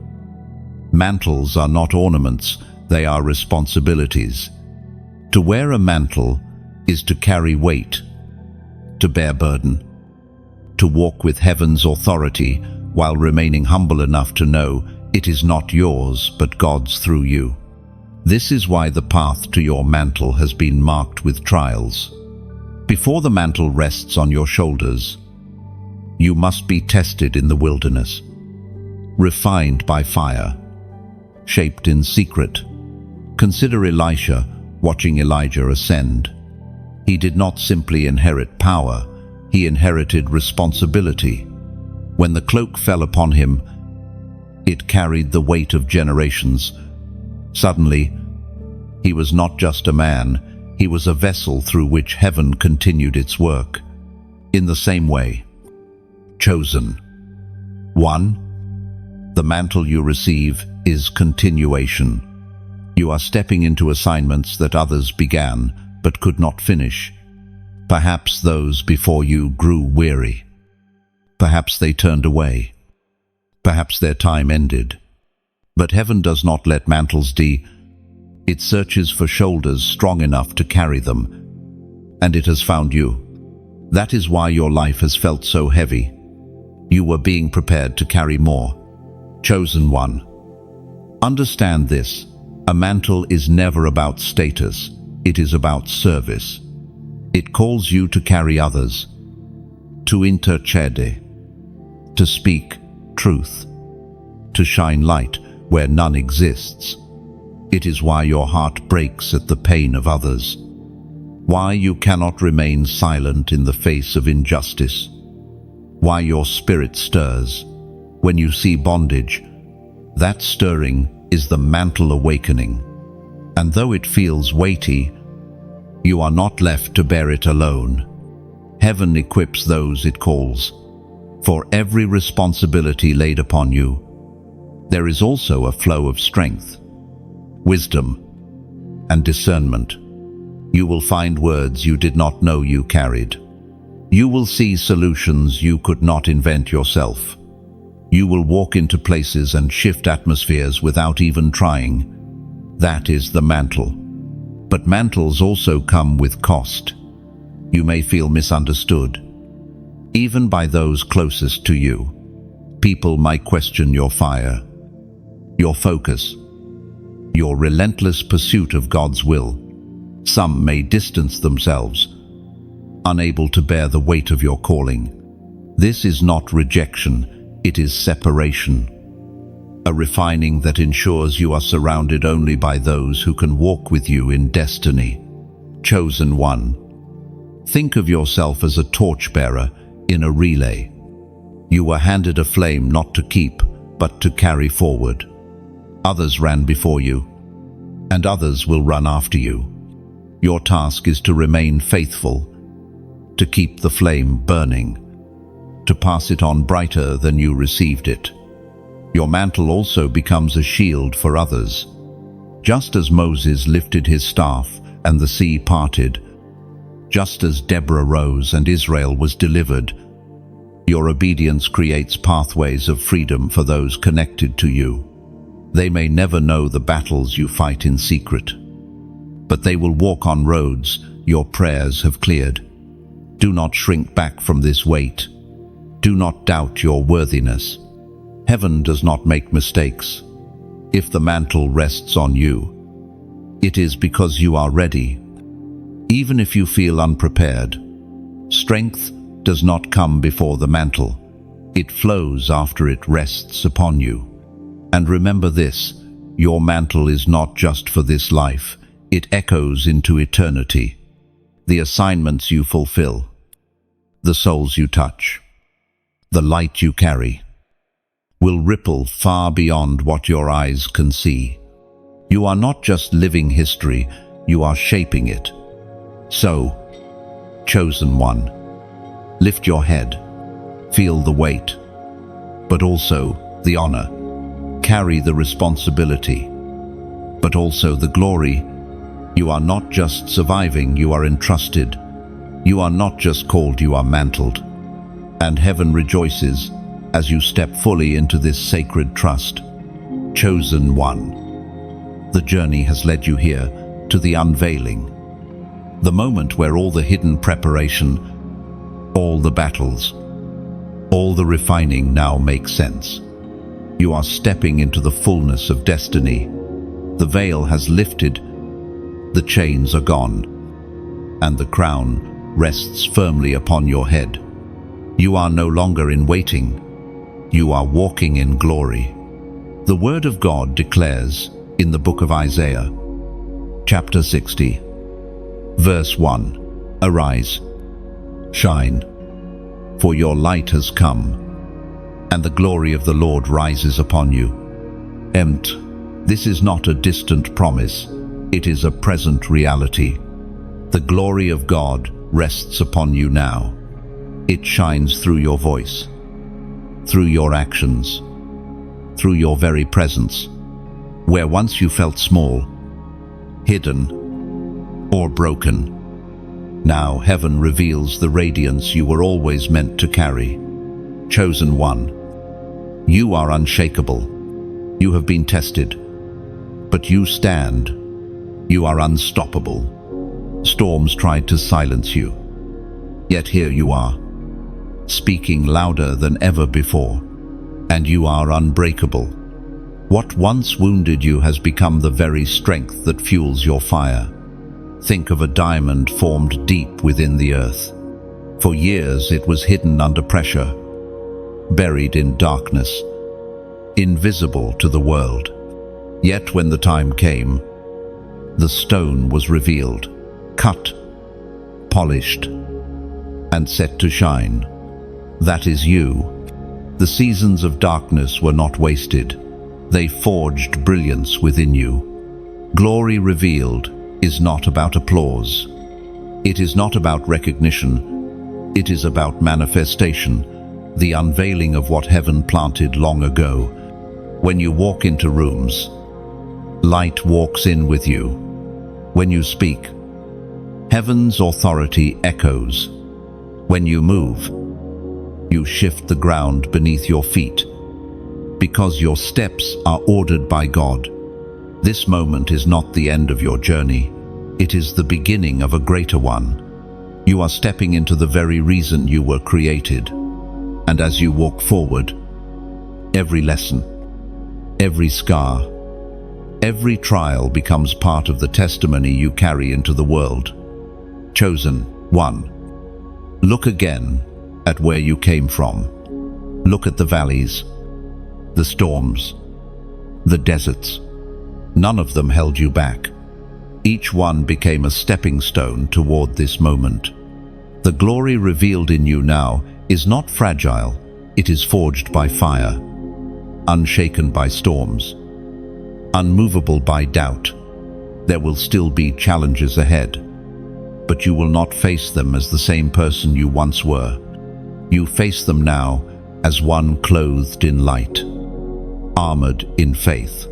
Mantles are not ornaments, they are responsibilities. To wear a mantle is to carry weight, to bear burden, to walk with heaven's authority while remaining humble enough to know it is not yours but God's through you. This is why the path to your mantle has been marked with trials. Before the mantle rests on your shoulders, you must be tested in the wilderness, refined by fire, shaped in secret. Consider Elisha watching Elijah ascend. He did not simply inherit power, he inherited responsibility. When the cloak fell upon him, it carried the weight of generations. Suddenly, he was not just a man, he was a vessel through which heaven continued its work. In the same way, chosen. 1. The mantle you receive is continuation. You are stepping into assignments that others began but could not finish. Perhaps those before you grew weary. Perhaps they turned away. Perhaps their time ended. But heaven does not let mantles die. It searches for shoulders strong enough to carry them, and it has found you. That is why your life has felt so heavy. You were being prepared to carry more. Chosen one. Understand this. A mantle is never about status, it is about service. It calls you to carry others, to intercede, to speak truth, to shine light where none exists. It is why your heart breaks at the pain of others, why you cannot remain silent in the face of injustice, why your spirit stirs when you see bondage. That stirring is the mantle awakening, and though it feels weighty, you are not left to bear it alone. Heaven equips those it calls. For every responsibility laid upon you, there is also a flow of strength, wisdom, and discernment. You will find words you did not know you carried. You will see solutions you could not invent yourself. You will walk into places and shift atmospheres without even trying. That is the mantle. But mantles also come with cost. You may feel misunderstood, even by those closest to you. People might question your fire, your focus, your relentless pursuit of God's will. Some may distance themselves, unable to bear the weight of your calling. This is not rejection, it is separation. A refining that ensures you are surrounded only by those who can walk with you in destiny. Chosen one. Think of yourself as a torchbearer in a relay. You were handed a flame not to keep, but to carry forward. Others ran before you, and others will run after you. Your task is to remain faithful, to keep the flame burning, to pass it on brighter than you received it. Your mantle also becomes a shield for others. Just as Moses lifted his staff and the sea parted, just as Deborah rose and Israel was delivered, your obedience creates pathways of freedom for those connected to you. They may never know the battles you fight in secret, but they will walk on roads your prayers have cleared. Do not shrink back from this weight. Do not doubt your worthiness. Heaven does not make mistakes. If the mantle rests on you, it is because you are ready. Even if you feel unprepared, strength does not come before the mantle. It flows after it rests upon you. And remember this, your mantle is not just for this life, it echoes into eternity. The assignments you fulfill, the souls you touch, the light you carry, will ripple far beyond what your eyes can see. You are not just living history, you are shaping it. So, chosen one, lift your head, feel the weight, but also the honor. Carry the responsibility, but also the glory. You are not just surviving, you are entrusted. You are not just called, you are mantled. And heaven rejoices as you step fully into this sacred trust. Chosen one. The journey has led you here to the unveiling. The moment where all the hidden preparation, all the battles, all the refining now make sense. You are stepping into the fullness of destiny. The veil has lifted, the chains are gone, and the crown rests firmly upon your head. You are no longer in waiting, you are walking in glory. The Word of God declares in the book of Isaiah, chapter 60, verse 1, Arise, shine, for your light has come, and the glory of the Lord rises upon you. This is not a distant promise, it is a present reality. The glory of God rests upon you now. It shines through your voice, through your actions, through your very presence. Where once you felt small, hidden, or broken, now heaven reveals the radiance you were always meant to carry. Chosen one. You are unshakable. You have been tested, but you stand. You are unstoppable. Storms tried to silence you, yet here you are, speaking louder than ever before, and you are unbreakable. What once wounded you has become the very strength that fuels your fire. Think of a diamond formed deep within the earth. For years it was hidden under pressure, buried in darkness, invisible to the world. Yet when the time came, the stone was revealed, cut, polished, and set to shine. That is you. The seasons of darkness were not wasted. They forged brilliance within you. Glory revealed is not about applause. It is not about recognition. It is about manifestation. The unveiling of what heaven planted long ago. When you walk into rooms, light walks in with you. When you speak, heaven's authority echoes. When you move, you shift the ground beneath your feet, because your steps are ordered by God. This moment is not the end of your journey. It is the beginning of a greater one. You are stepping into the very reason you were created. And as you walk forward, every lesson, every scar, every trial becomes part of the testimony you carry into the world. Chosen one. Look again at where you came from. Look at the valleys, the storms, the deserts. None of them held you back. Each one became a stepping stone toward this moment. The glory revealed in you now is not fragile, it is forged by fire, unshaken by storms, unmovable by doubt. There will still be challenges ahead, but you will not face them as the same person you once were. You face them now as one clothed in light, armored in faith,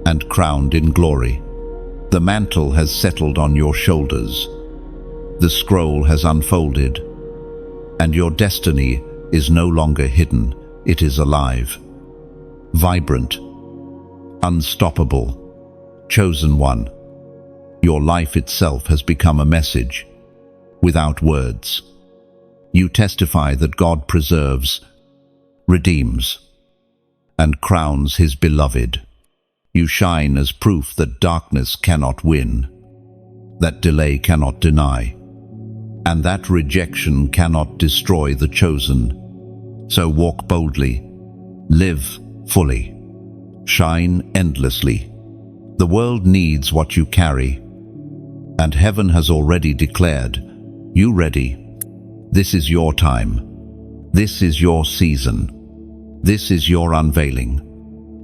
and crowned in glory. The mantle has settled on your shoulders. The scroll has unfolded, and your destiny is no longer hidden, it is alive, vibrant, unstoppable. Chosen one, your life itself has become a message, without words. You testify that God preserves, redeems, and crowns his beloved. You shine as proof that darkness cannot win, that delay cannot deny, and that rejection cannot destroy the chosen. So walk boldly, live fully, shine endlessly. The world needs what you carry, and heaven has already declared, "You ready? This is your time. This is your season. This is your unveiling.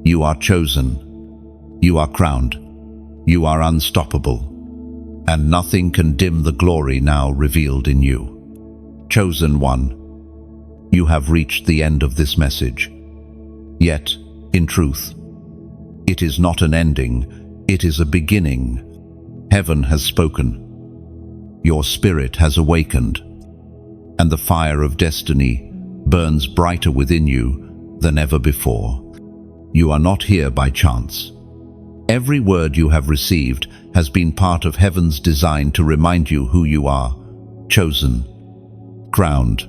You are chosen. You are crowned. You are unstoppable. And nothing can dim the glory now revealed in you." Chosen one, you have reached the end of this message. Yet, in truth, it is not an ending, it is a beginning. Heaven has spoken. Your spirit has awakened, and the fire of destiny burns brighter within you than ever before. You are not here by chance. Every word you have received has been part of heaven's design to remind you who you are, chosen, crowned,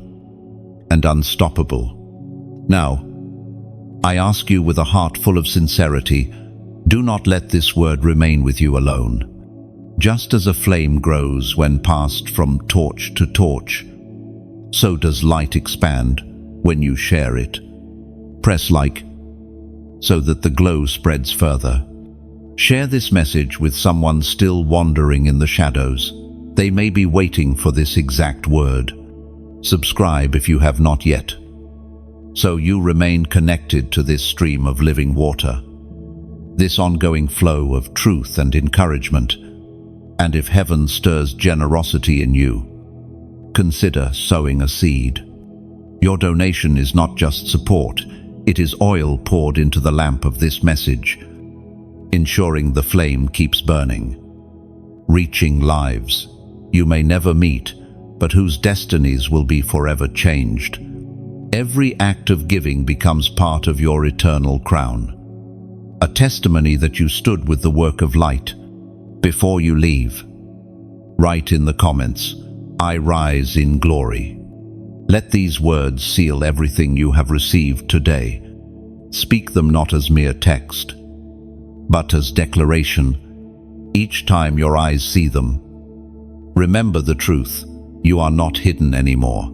and unstoppable. Now, I ask you with a heart full of sincerity, do not let this word remain with you alone. Just as a flame grows when passed from torch to torch, so does light expand when you share it. Press like so that the glow spreads further. Share this message with someone still wandering in the shadows. They may be waiting for this exact word. Subscribe if you have not yet, so you remain connected to this stream of living water, this ongoing flow of truth and encouragement. And if heaven stirs generosity in you, consider sowing a seed. Your donation is not just support, it is oil poured into the lamp of this message, ensuring the flame keeps burning, reaching lives you may never meet, but whose destinies will be forever changed. Every act of giving becomes part of your eternal crown, a testimony that you stood with the work of light. Before you leave, write in the comments, "I rise in glory." Let these words seal everything you have received today. Speak them not as mere text, but as declaration, each time your eyes see them. Remember the truth. You are not hidden anymore.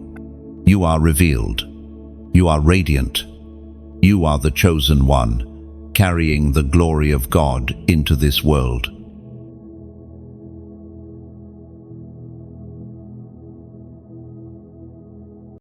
You are revealed. You are radiant. You are the chosen one, carrying the glory of God into this world.